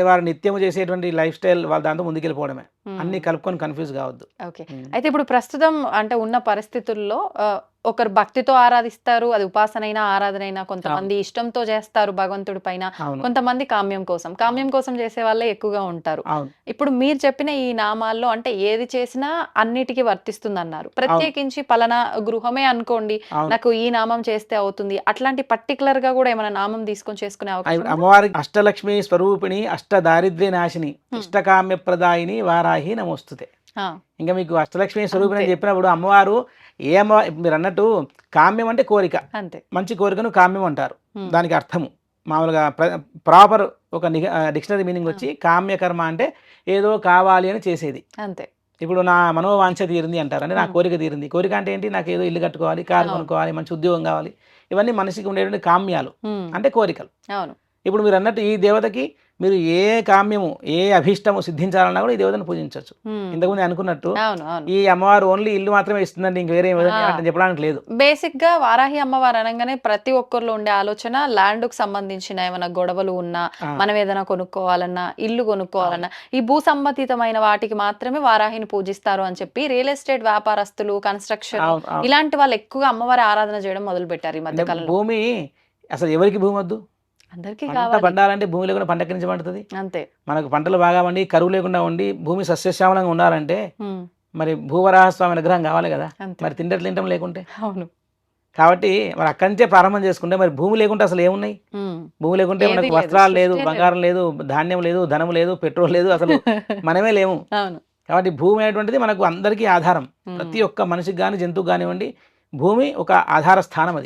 వారి నిత్యము చేసేటువంటి లైఫ్ స్టైల్ వాళ్ళ దాంతో ముందుకెళ్ళిపోవడమే. అన్ని కలుపుకొని కన్ఫ్యూజ్ కావద్దు. ఓకే, అయితే ఇప్పుడు ప్రస్తుతం అంటే ఉన్న పరిస్థితుల్లో ఒకరు భక్తితో ఆరాధిస్తారు, అది ఉపాసన అయినా ఆరాధన అయినా. కొంతమంది ఇష్టంతో చేస్తారు భగవంతుడి పైన, కొంతమంది కామ్యం కోసం చేసే వాళ్ళే ఎక్కువగా ఉంటారు. ఇప్పుడు మీరు చెప్పిన ఈ నామాల్లో అంటే ఏది చేసినా అన్నిటికీ వర్తిస్తుంది అన్నారు. ప్రత్యేకించి పలానా గృహమే అనుకోండి, నాకు ఈ నామం చేస్తే అవుతుంది, అట్లాంటి పర్టికులర్ గా కూడా ఏమైనా నామం తీసుకొని చేసుకునే అవకాశం? అమ్మవారికి అష్టలక్ష్మి స్వరూపిణి, అష్ట దారిద్ర్య నాశిని, ఇష్టకామ్య ప్రదాయిని వారాహి నమోస్తుతే. ఇంకా మీకు అష్టలక్ష్మి స్వరూపిణి అని చెప్పినప్పుడు అమ్మవారు మీరు అన్నట్టు కామ్యం అంటే కోరిక, అంతే. మంచి కోరికను కామ్యం అంటారు. దానికి అర్థము మామూలుగా ప్రాపర్ ఒక డిక్షనరీ మీనింగ్ వచ్చి కామ్యకర్మ అంటే ఏదో కావాలి అని చేసేది, అంతే. ఇప్పుడు నా మనోవాంఛ తీరింది అంటారు, అంటే నా కోరిక తీరింది. కోరిక అంటే ఏంటి? నాకు ఏదో ఇల్లు కట్టుకోవాలి, కారు కొనుక్కోవాలి, మంచి ఉద్యోగం కావాలి. ఇవన్నీ మనిషికి ఉండేటువంటి కామ్యాలు, అంటే కోరికలు. ఇప్పుడు మీరు అన్నట్టు ఈ దేవతకి మీరు ఏ కామ్యము, ఏ అభీష్టము సిద్ధించాలన్నా కూడా ఈ దేవతను పూజించవచ్చు. ఇంతకుముందు అనుకున్నట్టు ఈ అమ్మవారు ఓన్లీ ఇల్లు మాత్రమే ఇస్తుందండి, ఇంక వేరే చెప్పడానికి లేదు. బేసిక్ గా వారాహి అమ్మవారు అనగానే ప్రతి ఒక్కరిలో ఉండే ఆలోచన ల్యాండ్ కు సంబంధించిన ఏమైనా గొడవలు ఉన్నా, మనం ఏదైనా కొనుక్కోవాలన్నా, ఇల్లు కొనుక్కోవాలన్నా, ఈ భూ సంబంధితమైన వాటికి మాత్రమే వారాహిని పూజిస్తారు అని చెప్పి రియల్ ఎస్టేట్ వ్యాపారస్తులు, కన్స్ట్రక్షన్ ఇలాంటి వాళ్ళు ఎక్కువగా అమ్మవారి ఆరాధన చేయడం మొదలు పెట్టారు ఈ మధ్య కాలంలో. భూమి అసలు ఎవరికి భూమి వద్దు? అందరికీ పండాలంటే భూమి లేకుండా పంట ఎక్కడి నుంచి పండుతుంది? అంతే. మనకు పంటలు బాగా వండి, కరువు లేకుండా ఉండి, భూమి సస్యశ్యామలంగా ఉండాలంటే మరి భూవరాహస్వామి విగ్రహం కావాలి కదా. మరి తింటం లేకుంటే. అవును. కాబట్టి మరి అక్కడి నుంచే ప్రారంభం చేసుకుంటే మరి భూమి లేకుంటే అసలు ఏమున్నాయి? భూమి లేకుంటే మనకు వస్త్రాలు లేదు, బంగారం లేదు, ధాన్యం లేదు, ధనం లేదు, పెట్రోల్ లేదు, అసలు మనమే లేము. కాబట్టి భూమి అనేటువంటిది మనకు అందరికీ ఆధారం. ప్రతి ఒక్క మనిషికి కానీ జంతువుకి కానివ్వండి భూమి ఒక ఆధార స్థానం.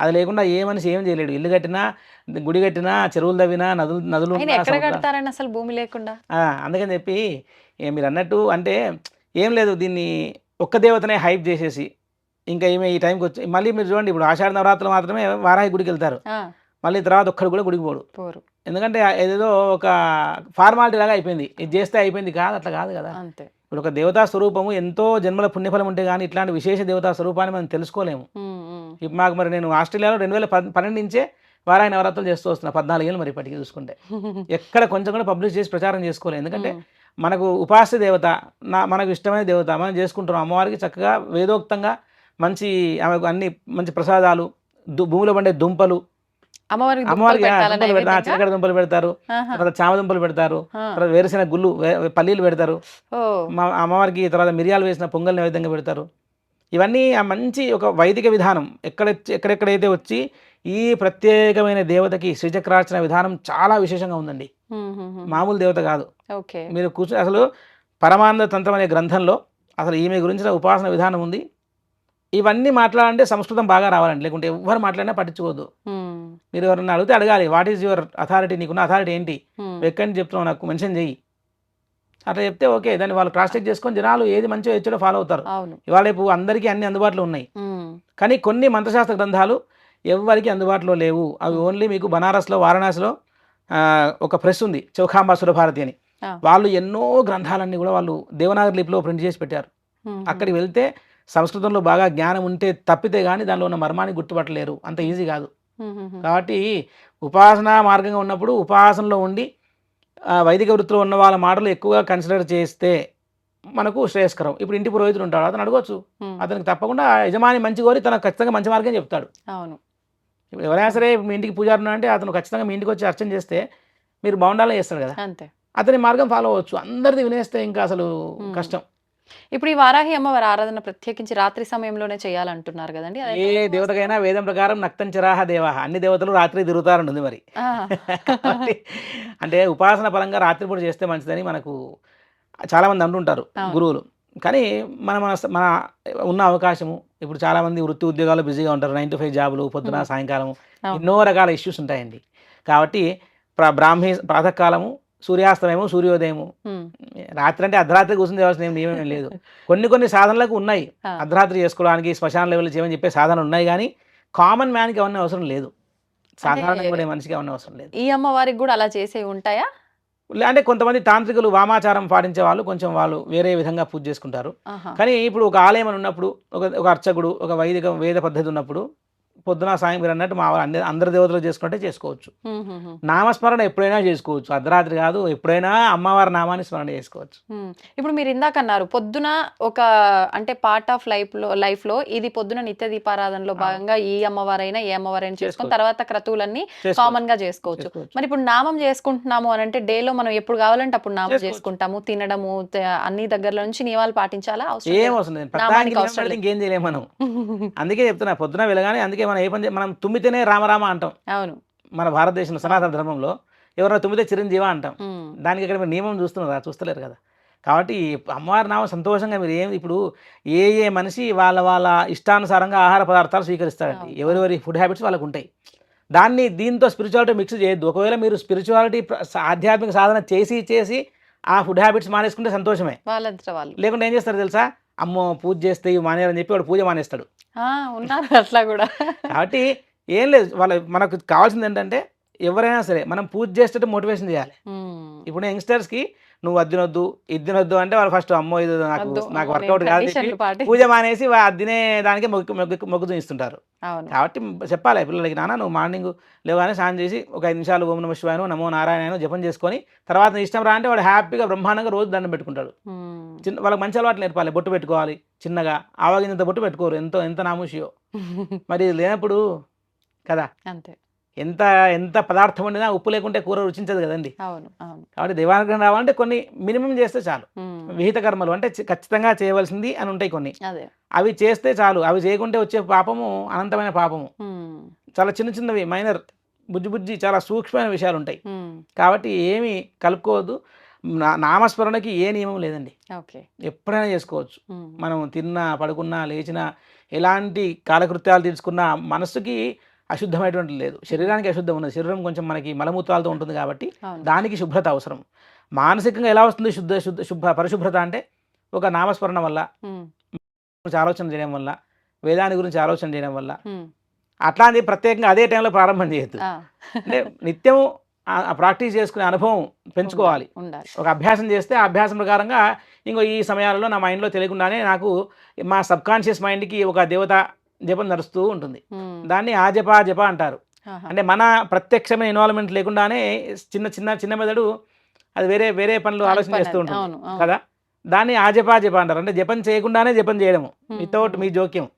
అది లేకుండా ఏ మనిషి ఏం చేయలేడు. ఇల్లు కట్టినా, గుడి కట్టినా, చెరువులు తవ్వినా, నదులు అసలు భూమి లేకుండా. అందుకని చెప్పి మీరు అన్నట్టు అంటే ఏం లేదు, దీన్ని ఒక్క దేవతనే హైప్ చేసేసి ఇంకా ఏమే ఈ టైంకి వచ్చి మళ్ళీ మీరు చూడండి, ఇప్పుడు ఆషాఢ నవరాత్రులు మాత్రమే వారాహి గుడికి వెళ్తారు, మళ్ళీ తర్వాత ఒక్కడు కూడా గుడికి పోరు. ఎందుకంటే ఏదేదో ఒక ఫార్మాలిటీ లాగా అయిపోయింది, ఇది చేస్తే అయిపోయింది. కాదు, అట్లా కాదు కదా. ఇప్పుడు ఒక దేవతా స్వరూపము ఎంతో జన్మల పుణ్యఫలం ఉంటే కానీ ఇట్లాంటి విశేష దేవతా స్వరూపాన్ని మనం తెలుసుకోలేము. ఇప్పుడు మాకు మరి నేను ఆస్ట్రేలియాలో 2012 నుంచే వారాహి నవరాత్రులు చేస్తూ వస్తున్నా, 14 ఏళ్ళు మరి ఇప్పటికీ చూసుకుంటే. ఎక్కడ కొంచెం కూడా పబ్లిష్ చేసి ప్రచారం చేసుకోలేదు. ఎందుకంటే మనకు ఉపాస్య దేవత, మనకు ఇష్టమైన దేవత, మనం చేసుకుంటున్నాం. అమ్మవారికి చక్కగా వేదోక్తంగా మంచి అన్ని మంచి ప్రసాదాలు, భూమిలో పండే దుంపలు, అమ్మవారికి చిలకడ దుంపలు పెడతారు, తర్వాత చామ దుంపలు పెడతారు, తర్వాత వేరుశెనగ గుళ్ళు, పల్లీలు పెడతారు. అమ్మవారికి తర్వాత మిరియాలు వేసిన పొంగల్ నైవేద్యంగా పెడతారు. ఇవన్నీ ఆ మంచి ఒక వైదిక విధానం. ఎక్కడెక్కడైతే వచ్చి ఈ ప్రత్యేకమైన దేవతకి శ్రీచక్రార్చన విధానం చాలా విశేషంగా ఉందండి. మామూలు దేవత కాదు. మీరు కూర్చొని అసలు పరమానంద తంత్రం అనే గ్రంథంలో అసలు ఈమె గురించిన ఉపాసన విధానం ఉంది. ఇవన్నీ మాట్లాడాలంటే సంస్కృతం బాగా రావాలండి, లేకుంటే ఎవరు మాట్లాడినా పట్టించుకోవద్దు. మీరు ఎవరన్నా అడిగితే అడగాలి, వాట్ ఈజ్ యువర్ అథారిటీ, నీకున్న అథారిటీ ఏంటి, ఎక్కడి నుంచి చెప్తున్నావు నాకు మెన్షన్ చెయ్యి. అట్లా చెప్తే ఓకే, దాన్ని వాళ్ళు క్రాస్ చెక్ చేసుకొని జనాలు ఏది మంచిగా ఇచ్చో ఫాలో అవుతారు. ఇవాళ రేపు అందరికీ అన్ని అందుబాటులో ఉన్నాయి, కానీ కొన్ని మంత్రశాస్త్ర గ్రంథాలు ఎవరికి అందుబాటులో లేవు. అవి ఓన్లీ మీకు బనారస్లో, వారణాసిలో ఒక ప్రెస్ ఉంది, చౌఖాంబా సురభారతి అని. వాళ్ళు ఎన్నో గ్రంథాలన్నీ కూడా వాళ్ళు దేవనాగరి లిపిలో ప్రింట్ చేసి పెట్టారు. అక్కడికి వెళ్తే సంస్కృతంలో బాగా జ్ఞానం ఉంటే తప్పితే కానీ దానిలో ఉన్న మర్మాన్ని గుర్తుపట్టలేరు, అంత ఈజీ కాదు. కాబట్టి ఉపాసనా మార్గంగా ఉన్నప్పుడు ఉపాసనలో ఉండి వైదిక వృత్తిలో ఉన్న వాళ్ళ మాటలు ఎక్కువగా కన్సిడర్ చేస్తే మనకు శ్రేయస్కరం. ఇప్పుడు ఇంటి పురోహితుడు ఉంటాడు, అతను అడగొచ్చు, అతనికి తప్పకుండా యజమాని మంచి కోరి తనకు ఖచ్చితంగా మంచి మార్గం చెప్తాడు. అవును. ఇప్పుడు ఎవరైనా సరే మీ ఇంటికి పూజారులు అంటే అతను ఖచ్చితంగా మీ ఇంటికి వచ్చి అర్చన చేస్తే మీరు బాగుండాలని చేస్తాడు కదా, అంతే. అతని మార్గం ఫాలో అవ్వచ్చు. అందరిది వినేస్తే ఇంకా అసలు కష్టం. ఇప్పుడు ఈ వారాహి అమ్మవారి ఆరాధన ప్రత్యేకించి రాత్రి సమయంలోనే చేయాలంటున్నారు కదండి, ఏ దేవతకైనా వేదం ప్రకారం నక్తం చిరాహ దేవ, అన్ని దేవతలు రాత్రి తిరుగుతారంటుంది మరి. అంటే ఉపాసన పరంగా రాత్రిపూట చేస్తే మంచిదని మనకు చాలామంది అంటుంటారు గురువులు. కానీ మన మన ఉన్న అవకాశము, ఇప్పుడు చాలామంది వృత్తి ఉద్యోగాలు బిజీగా ఉంటారు, 9 to 5 జాబులు, పొద్దున సాయంకాలం ఎన్నో రకాల ఇష్యూస్ ఉంటాయండి. కాబట్టి ప్రాతకాలము, సూర్యాస్తమయము, సూర్యోదయము, రాత్రి అంటే అర్ధరాత్రి కూర్చుని చేయాల్సిన నియమం లేదు. కొన్ని సాధనలకు ఉన్నాయి, అర్ధరాత్రి చేసుకోవడానికి శ్మశాన లెవెల్ చేయమని చెప్పే సాధన ఉన్నాయి, కానీ కామన్ మ్యాన్కి అవన్నీ అవసరం లేదు, సాధారణంగా కూడా మనిషికి అవన్నీ అవసరం లేదు. ఈ అమ్మవారికి కూడా అలా చేసేవి ఉంటాయా? అంటే కొంతమంది తాంత్రికులు వామాచారం పాటించే వాళ్ళు కొంచెం వాళ్ళు వేరే విధంగా పూజ చేసుకుంటారు. కానీ ఇప్పుడు ఒక ఆలయం అని ఉన్నప్పుడు, ఒక అర్చకుడు, ఒక వేద పద్ధతి ఉన్నప్పుడు పొద్దున సాయం మీరు అన్నట్టు మా అందరి దేవతలు చేసుకుంటే చేసుకోవచ్చు. నామస్మరణ ఎప్పుడైనా చేసుకోవచ్చు, అర్ధరాత్రి కాదు, ఎప్పుడైనా అమ్మవారి నామాన్ని స్మరణ చేసుకోవచ్చు. ఇప్పుడు మీరు ఇందాక అన్నారు పొద్దున ఒక అంటే పార్ట్ ఆఫ్ లైఫ్ లో ఇది పొద్దున నిత్య దీపారాధనలో భాగంగా ఈ అమ్మవారైనా ఏ అమ్మవారైనా చేసుకొని తర్వాత క్రతువులన్నీ కామన్ గా చేసుకోవచ్చు. మరి ఇప్పుడు నామం చేసుకుంటున్నాము అని అంటే డేలో మనం ఎప్పుడు కావాలంటే అప్పుడు నామం చేసుకుంటాము, తినడము అన్ని దగ్గర నుంచి నియమాలు పాటించాలా? ఇంకేం చేయలేము మనం. అందుకే చెప్తున్నా, పొద్దున వెళ్ళగానే, అందుకే మనం ఏ పని మనం తుమ్మితేనే రామరామ అంటాం. అవును, మన భారతదేశంలో సనాతన ధర్మంలో ఎవరైనా తుమ్మితే చిరంజీవ అంటాం. దానికి ఇక్కడ మీరు నియమం చూస్తున్నారా? చూస్తలేరు కదా. కాబట్టి అమ్మవారి నామం సంతోషంగా మీరు ఇప్పుడు ఏ మనిషి వాళ్ళ ఇష్టానుసారంగా ఆహార పదార్థాలు స్వీకరిస్తారండి. ఎవరెవరి ఫుడ్ హ్యాబిట్స్ వాళ్ళకు ఉంటాయి. దీంతో స్పిరిచువాలిటీ మిక్స్ చేయొద్దు. ఒకవేళ మీరు స్పిరిచువాలిటీ ఆధ్యాత్మిక సాధన చేసి ఆ ఫుడ్ హ్యాబిట్స్ మానేసుకుంటే సంతోషమే. లేకుంటే ఏం చేస్తారు తెలుసా? అమ్మో పూజ చేస్తే మానేయాలని చెప్పి వాడు పూజ మానేస్తాడు. ఉన్నారు అట్లా కూడా. కాబట్టి ఏం లేదు, మనకు కావాల్సింది ఏంటంటే ఎవరైనా సరే మనం పూజ చేసేటట్టు మోటివేషన్ చేయాలి. ఇప్పుడు యంగ్స్టర్స్కి నువ్వు అది తినొద్దు ఇది తినొద్దు అంటే వాళ్ళు ఫస్ట్ అమ్మో ఇది నాకు వర్కౌట్ కాదు పూజ మానేసి అది తినే దానికి మొగ్గు చూపిస్తుంటారు. కాబట్టి చెప్పాలి పిల్లలకి, నాన్న నువ్వు మార్నింగ్ లేవగానే స్నానం చేసి ఒక 5 నిమిషాలు ఓం నమః శివాయ నమో నారాయణ జపం చేసుకొని తర్వాత నీ ఇష్టం రా అంటే వాడు హ్యాపీగా బ్రహ్మాండంగా రోజు దండం పెట్టుకుంటాడు. వాళ్ళకి మంచి అలవాట్లు నేర్పాలి. బొట్టు పెట్టుకోవాలి చిన్నగా, ఆవాగినంత బొట్టు పెట్టుకోరు, ఎంత నామూషియో. మరి లేనప్పుడు కదా, అంతే. ఎంత పదార్థం వండినా ఉప్పు లేకుంటే కూర రుచించదు కదండి. కాబట్టి దైవానుగ్రహం రావాలంటే కొన్ని మినిమం చేస్తే చాలు. విహిత కర్మలు అంటే ఖచ్చితంగా చేయవలసింది అని ఉంటాయి కొన్ని, అవి చేస్తే చాలు. అవి చేయకుంటే వచ్చే పాపము అనంతమైన పాపము. చాలా చిన్నవి మైనర్ బుజ్జి చాలా సూక్ష్మమైన విషయాలు ఉంటాయి. కాబట్టి ఏమి కలుపుకోవద్దు. నామస్మరణకి ఏ నియమం లేదండి, ఎప్పుడైనా చేసుకోవచ్చు. మనం తిన్నా పడుకున్నా లేచినా ఎలాంటి కాలకృత్యాలు తీసుకున్నా మనసుకి అశుద్ధమైనటువంటి లేదు, శరీరానికి అశుద్ధం ఉన్నది. శరీరం కొంచెం మనకి మలమూత్రాలతో ఉంటుంది కాబట్టి దానికి శుభ్రత అవసరం. మానసికంగా ఎలా వస్తుంది పరిశుభ్రత అంటే ఒక నామస్మరణ వల్ల, ఆలోచన చేయడం వల్ల, వేదాన్ని గురించి ఆలోచన చేయడం వల్ల. అట్లాంటి ప్రత్యేకంగా అదే టైంలో ప్రారంభం చేయొద్దు. అంటే నిత్యము ప్రాక్టీస్ చేసుకునే అనుభవం పెంచుకోవాలి. ఒక అభ్యాసం చేస్తే ఆ అభ్యాసం ప్రకారంగా ఈ సమయాలలో నా మైండ్లో తెలియకుండానే నాకు మా సబ్కాన్షియస్ మైండ్కి ఒక దేవత జపం నడుస్తూ ఉంటుంది. దాన్ని జప అంటారు. అంటే మన ప్రత్యక్షమైన ఇన్వాల్వ్మెంట్ లేకుండానే చిన్న మెదడు అది వేరే పనులు ఆలోచన చేస్తూ ఉంటుంది కదా, దాన్ని జప అంటారు. అంటే జపం చేయకుండానే జపం చేయడము, వితౌట్ మీ జోక్యం.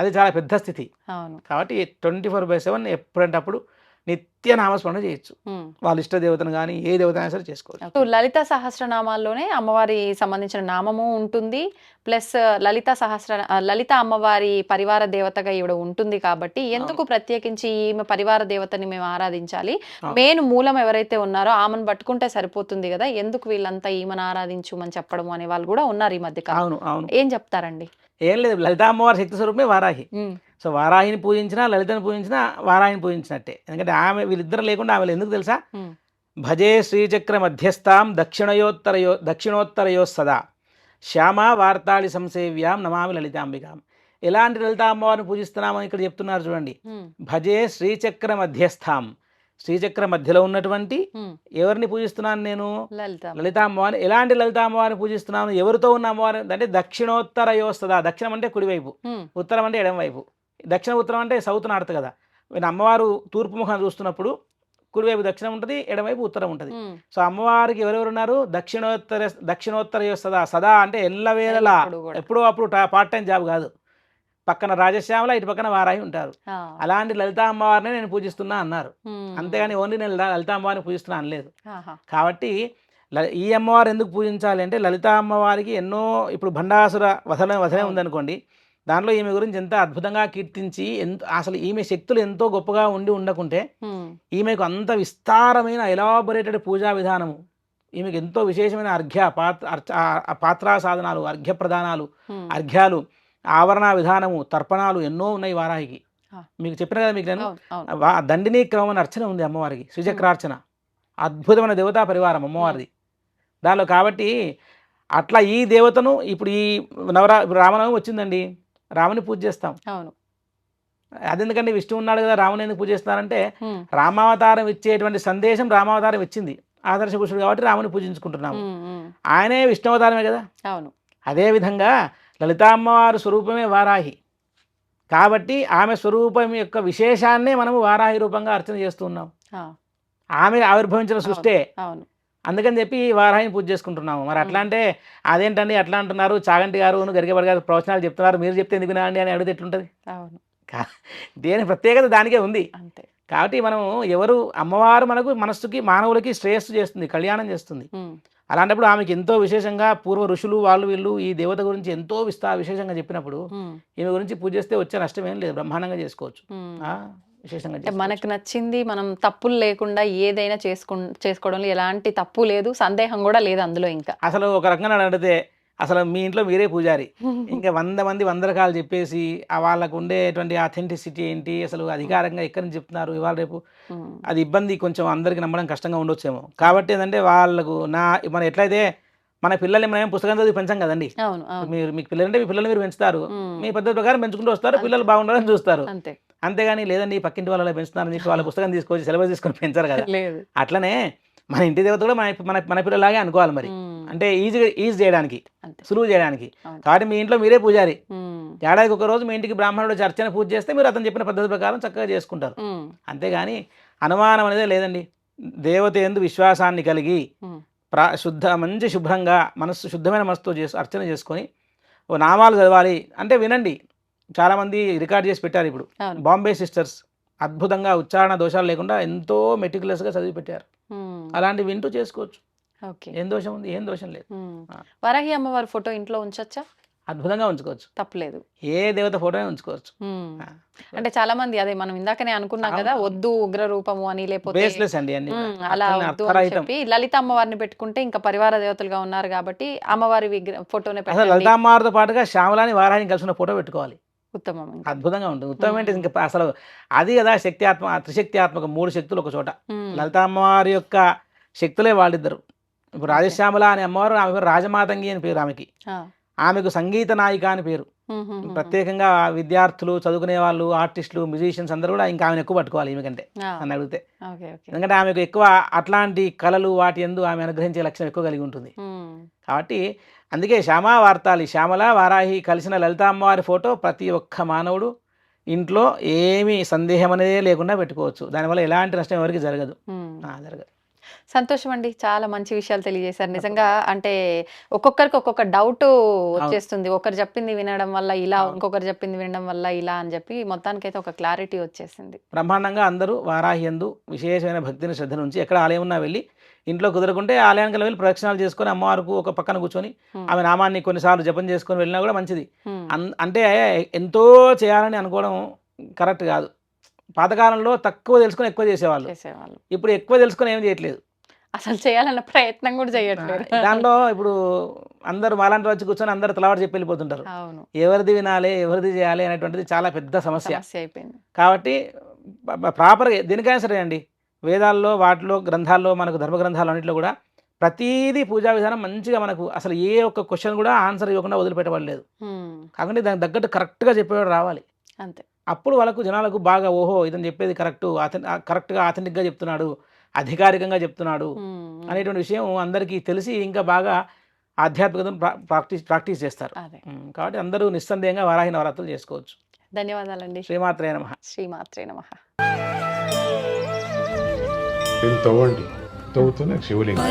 అది చాలా పెద్ద స్థితి. కాబట్టి 24/7 ఎప్పుడంటే అప్పుడు నిత్య నామస్మరణ చేయొచ్చు. వాళ్ళ ఇష్ట దేవతను కానీ ఏ దేవత అయినా సరే చేసుకోవచ్చు. లలిత సహస్రనామాల్లోనే అమ్మవారి సంబంధించిన నామము ఉంటుంది, ప్లస్ లలిత అమ్మవారి పరివార దేవతగా ఈవిడ ఉంటుంది. కాబట్టి ఎందుకు ప్రత్యేకించి ఈమె పరివార దేవతని మేము ఆరాధించాలి? మెయిన్ మూలం ఎవరైతే ఉన్నారో ఆమెను పట్టుకుంటే సరిపోతుంది కదా, ఎందుకు వీళ్ళంతా ఈమెను ఆరాధించుమని చెప్పడం అనే వాళ్ళు కూడా ఉన్నారు ఈ మధ్య కాలం. ఏం చెప్తారండి? ఏం లేదు, లలిత అమ్మవారి శక్తి స్వరూపమే వారాహి. సో వారాహిని పూజించినా లలితను పూజించినా వారాహిని పూజించినట్టే. ఎందుకంటే వీళ్ళిద్దరు లేకుండా ఆమె ఎందుకు తెలుసా? భజే శ్రీచక్ర మధ్యస్థాం దక్షిణోత్తరయో సదా శ్యామ వార్తాళి సంసేవ్యాం నమామి లలితాంబికాం. ఎలాంటి లలిత అమ్మవారిని పూజిస్తున్నామని ఇక్కడ చెప్తున్నారు చూడండి. భజే శ్రీచక్ర మధ్యస్థాం, శ్రీచక్ర మధ్యలో ఉన్నటువంటి ఎవరిని పూజిస్తున్నాను నేను? లలిత అమ్మవారిని. ఎలాంటి లలిత అమ్మవారిని పూజిస్తున్నాను? ఎవరితో ఉన్న అమ్మవారి అంటే దక్షిణోత్తర యోస్తదా. దక్షిణం అంటే కుడివైపు, ఉత్తరం అంటే ఎడమవైపు. దక్షిణ ఉత్తరం అంటే సౌత్ నార్త్ కదా. అమ్మవారు తూర్పు ముఖం చూస్తున్నప్పుడు కుడివైపు దక్షిణం ఉంటుంది, ఎడమవైపు ఉత్తరం ఉంటుంది. సో అమ్మవారికి ఎవరెవరు ఉన్నారు? దక్షిణోత్తర యోస్తదా. సదా అంటే ఎల్లవేళలా, ఎప్పుడో అప్పుడు పార్ట్ టైం జాబ్ కాదు. పక్కన రాజశ్యామల, ఇటు పక్కన వారాహి ఉంటారు. అలాంటి లలిత అమ్మవారిని నేను పూజిస్తున్నా అన్నారు. అంతేగాని ఓన్లీ నేను లలిత అమ్మవారిని పూజిస్తున్నా అనలేదు. కాబట్టి ఈ అమ్మవారు ఎందుకు పూజించాలి అంటే లలిత అమ్మవారికి ఎన్నో, ఇప్పుడు భండాసుర వధనే ఉందనుకోండి, దాంట్లో ఈమె గురించి ఎంత అద్భుతంగా కీర్తించి అసలు ఈమె శక్తులు ఎంతో గొప్పగా ఉండకుంటే ఈమెకు అంత విస్తారమైన ఎలాబొరేటెడ్ పూజా విధానము, ఈమెకు ఎంతో విశేషమైన పాత్రా సాధనాలు, అర్ఘ్య ప్రదానాలు, అర్ఘ్యాలు, ఆవరణ విధానము, తర్పణాలు ఎన్నో ఉన్నాయి వారాహికి. మీకు చెప్పిన కదా మీకు నేను, దండిని క్రమమైన అర్చన ఉంది అమ్మవారికి, శ్రీచక్రార్చన. అద్భుతమైన దేవతా పరివారం అమ్మవారిది దానిలో. కాబట్టి అట్లా ఈ దేవతను ఇప్పుడు ఇప్పుడు రామనవమి వచ్చిందండి, రాముని పూజ చేస్తాం. అదెందుకంటే విష్ణు ఉన్నాడు కదా, రాముని ఎందుకు పూజ చేస్తున్నారంటే రామావతారం ఇచ్చేటువంటి సందేశం రామావతారం ఇచ్చింది, ఆదర్శ పురుషుడు కాబట్టి రాముని పూజించుకుంటున్నాము. ఆయనే విష్ణు అవతారమే కదా. అదేవిధంగా లలితామ్మవారి స్వరూపమే వారాహి కాబట్టి ఆమె స్వరూపం యొక్క విశేషాన్నే మనము వారాహి రూపంగా అర్చన చేస్తున్నాం. ఆమె ఆవిర్భవించిన సృష్టే, అందుకని చెప్పి వారాహిని పూజ చేసుకుంటున్నాము. మరి అట్లా అంటే అదేంటండి అట్లా అంటున్నారు, చాగంటి గారు గరికబడి గారు ప్రవచనాలు చెప్తున్నారు, మీరు చెప్తే ఎందుకు వినండి అని అడిగితే ఎట్లుంటుంది? దేని ప్రత్యేకత దానికే ఉంది. కాబట్టి మనం ఎవరు అమ్మవారు మనకు మనస్సుకి మానవులకి శ్రేయస్సు చేస్తుంది, కళ్యాణం చేస్తుంది. అలాంటప్పుడు ఆమెకి ఎంతో విశేషంగా పూర్వ ఋషులు వాళ్ళు వీళ్ళు ఈ దేవత గురించి ఎంతో విశేషంగా చెప్పినప్పుడు ఈమె గురించి పూజ చేస్తే వచ్చే నష్టం ఏం లేదు, బ్రహ్మాండంగా చేసుకోవచ్చు. విశేషంగా మనకు నచ్చింది మనం తప్పులు లేకుండా ఏదైనా చేసుకోవడంలో ఎలాంటి తప్పు లేదు, సందేహం కూడా లేదు అందులో. ఇంకా అసలు ఒక రకంగా అడిగితే అసలు మీ ఇంట్లో మీరే పూజారి, ఇంకా 100 మంది 100 రకాలు చెప్పేసి వాళ్ళకు ఉండేటువంటి అథెంటిసిటీ ఏంటి, అసలు అధికారంగా ఎక్కడి నుంచి చెప్తున్నారు ఇవాళ రేపు, అది ఇబ్బంది, కొంచెం అందరికి నమ్మడం కష్టంగా ఉండొచ్చేమో. కాబట్టి ఏంటంటే వాళ్ళకు మనం ఎట్లయితే మన పిల్లల్ని మనం పుస్తకం చదివి పెంచాం కదండి, మీకు పిల్లలు అంటే మీ పిల్లలు మీరు పెంచుతారు, మీ పద్ధతి ప్రకారం పెంచుకుంటూ వస్తారు, పిల్లలు బాగుండాలని చూస్తారు. అంతేగాని లేదండి పక్కింటి వాళ్ళ పెంచుతున్నారని చెప్పి వాళ్ళ పుస్తకం తీసుకొచ్చి సిలబస్ తీసుకొని పెంచారు కదా. అట్లనే మన ఇంటి దేవత కూడా మన పిల్లలాగే అనుకోవాలి. మరి అంటే ఈజీ చేయడానికి, సులువు చేయడానికి. కాబట్టి మీ ఇంట్లో మీరే పూజారి, ఏడాదికి ఒక రోజు మీ ఇంటికి బ్రాహ్మణుడు అర్చన పూజ చేస్తే మీరు అతను చెప్పిన పద్ధతి ప్రకారం చక్కగా చేసుకుంటారు. అంతేగాని అనుమానం అనేదే లేదండి. దేవత యందు విశ్వాసాన్ని కలిగి మంచి శుభ్రంగా శుద్ధమైన మనసుతో అర్చన చేసుకొని ఓ నామాలు చదవాలి అంటే వినండి. చాలామంది రికార్డ్ చేసి పెట్టారు. ఇప్పుడు బాంబే సిస్టర్స్ అద్భుతంగా ఉచ్చారణ దోషాలు లేకుండా ఎంతో మెటిక్యులస్గా చదివి పెట్టారు. అలాంటివి వింటూ చేసుకోవచ్చు. ఏం దోషం ఉంది? ఏం దోషం లేదు. వరాహి అమ్మవారి ఫోటో ఇంట్లో ఉంచొచ్చా? అద్భుతంగా ఉంచుకోవచ్చు, తప్పలేదు. ఏ దేవత ఫోటో ఉంచుకోవచ్చు. అంటే చాలా మంది అదే మనం ఇందాకనే అనుకున్నాం కదా, వద్దు ఉగ్ర రూపము అని, లేకపోతే అలా వద్దు అని చెప్పి లలిత అమ్మవారిని పెట్టుకుంటే ఇంకా పరివార దేవతలుగా ఉన్నారు కాబట్టి అమ్మవారి ఫోటోనే పెట్టాలి. లలిత అమ్మవారితో పాటుగా శ్యామలాని వారాహిని కలిసిన ఫోటో పెట్టుకోవాలి, ఉత్తమం. అద్భుతంగా ఉంటుంది. ఉత్తమం అంటే ఇంకా అసలు అది కదా త్రిశక్త్యాత్మక 3 శక్తులు ఒక చోట. లలిత అమ్మవారి యొక్క శక్తులే వాళ్ళిద్దరు. ఇప్పుడు రాజశ్యామల అనే అమ్మవారు, ఆమె పేరు రాజమాతంగి అని పేరు ఆమెకి. ఆమెకు సంగీత నాయిక అని పేరు. ప్రత్యేకంగా విద్యార్థులు, చదువుకునే వాళ్ళు, ఆర్టిస్టులు, మ్యూజిషియన్స్ అందరూ కూడా ఇంకా ఆమెను ఎక్కువ పట్టుకోవాలి ఈమెకంటే అని అడిగితే. ఎందుకంటే ఆమెకు ఎక్కువ అట్లాంటి కళలు వాటి యందు ఆమె అనుగ్రహించే లక్ష్యం ఎక్కువ కలిగి ఉంటుంది. కాబట్టి అందుకే శ్యామ వార్తాలి, శ్యామల వారాహి కలిసిన లలిత అమ్మవారి ఫోటో ప్రతి ఒక్క మానవుడు ఇంట్లో ఏమీ సందేహం అనేదే లేకుండా పెట్టుకోవచ్చు. దానివల్ల ఎలాంటి నష్టం ఎవరికి జరగదు. సంతోషం అండి, చాలా మంచి విషయాలు తెలియజేశారు. నిజంగా అంటే ఒక్కొక్కరికి ఒక్కొక్క డౌట్ వచ్చేస్తుంది. ఒకరు చెప్పింది వినడం వల్ల ఇలా, ఇంకొకరు చెప్పింది వినడం వల్ల ఇలా అని చెప్పి మొత్తానికైతే ఒక క్లారిటీ వచ్చేసింది. బ్రహ్మాండంగా అందరూ వారాహి యందు విశేషమైన భక్తిని శ్రద్ధ నుంచి ఎక్కడ ఆలయం ఉన్నా వెళ్ళి, ఇంట్లో కుదరకుంటే ఆలయానికి వెళ్ళి ప్రదక్షిణాలు చేసుకొని అమ్మవారికి ఒక పక్కన కూర్చొని ఆమె నామాన్ని కొన్నిసార్లు జపం చేసుకొని వెళ్ళినా కూడా మంచిది. అంటే ఎంతో చేయాలని అనుకోవడం కరెక్ట్ కాదు. పాతకాలంలో తక్కువ తెలుసుకొని ఎక్కువ చేసేవాళ్ళు, ఇప్పుడు ఎక్కువ తెలుసుకొని ఏం చేయట్లేదు, అసలు చేయాలన్న ప్రయత్నం కూడా చేయట్లేదు. దాంట్లో ఇప్పుడు అందరూ మాలాంటి వచ్చి కూర్చొని అందరు తలవాటు చెప్పి వెళ్ళిపోతుంటారు. ఎవరిది వినాలి, ఎవరిది చేయాలి అనేటువంటిది చాలా పెద్ద సమస్య అయిపోయింది. కాబట్టి ప్రాపర్గా దేనికైనా సరే అండి, వేదాల్లో వాటిలో గ్రంథాల్లో మనకు ధర్మ గ్రంథాలు అన్నింటిలో కూడా ప్రతిదీ పూజా విధానం మంచిగా మనకు అసలు ఏ ఒక్క క్వశ్చన్ కూడా ఆన్సర్ ఇవ్వకుండా వదిలిపెట్టబడలేదు. కాకుండా దానికి తగ్గట్టు కరెక్ట్గా చెప్పేవాడు రావాలి. అంతే. అప్పుడు వాళ్ళకు జనాలకు బాగా ఓహో ఇతను చెప్పేది కరెక్ట్గా ఆథెంటిక్గా చెప్తున్నాడు, అధికారికంగా చెప్తున్నాడు అనేటువంటి విషయం అందరికీ తెలిసి ఇంకా బాగా ఆధ్యాత్మికతను ప్రాక్టీస్ చేస్తారు. కాబట్టి అందరూ నిస్సందేహంగా వారాహి నవరాత్రులు చేసుకోవచ్చు. ధన్యవాదాలండి. శ్రీమాత్రే నమః. శ్రీమాత్రే నమః. దీన్ని తవ్వండి, తవ్వుతూనే శివలింగం.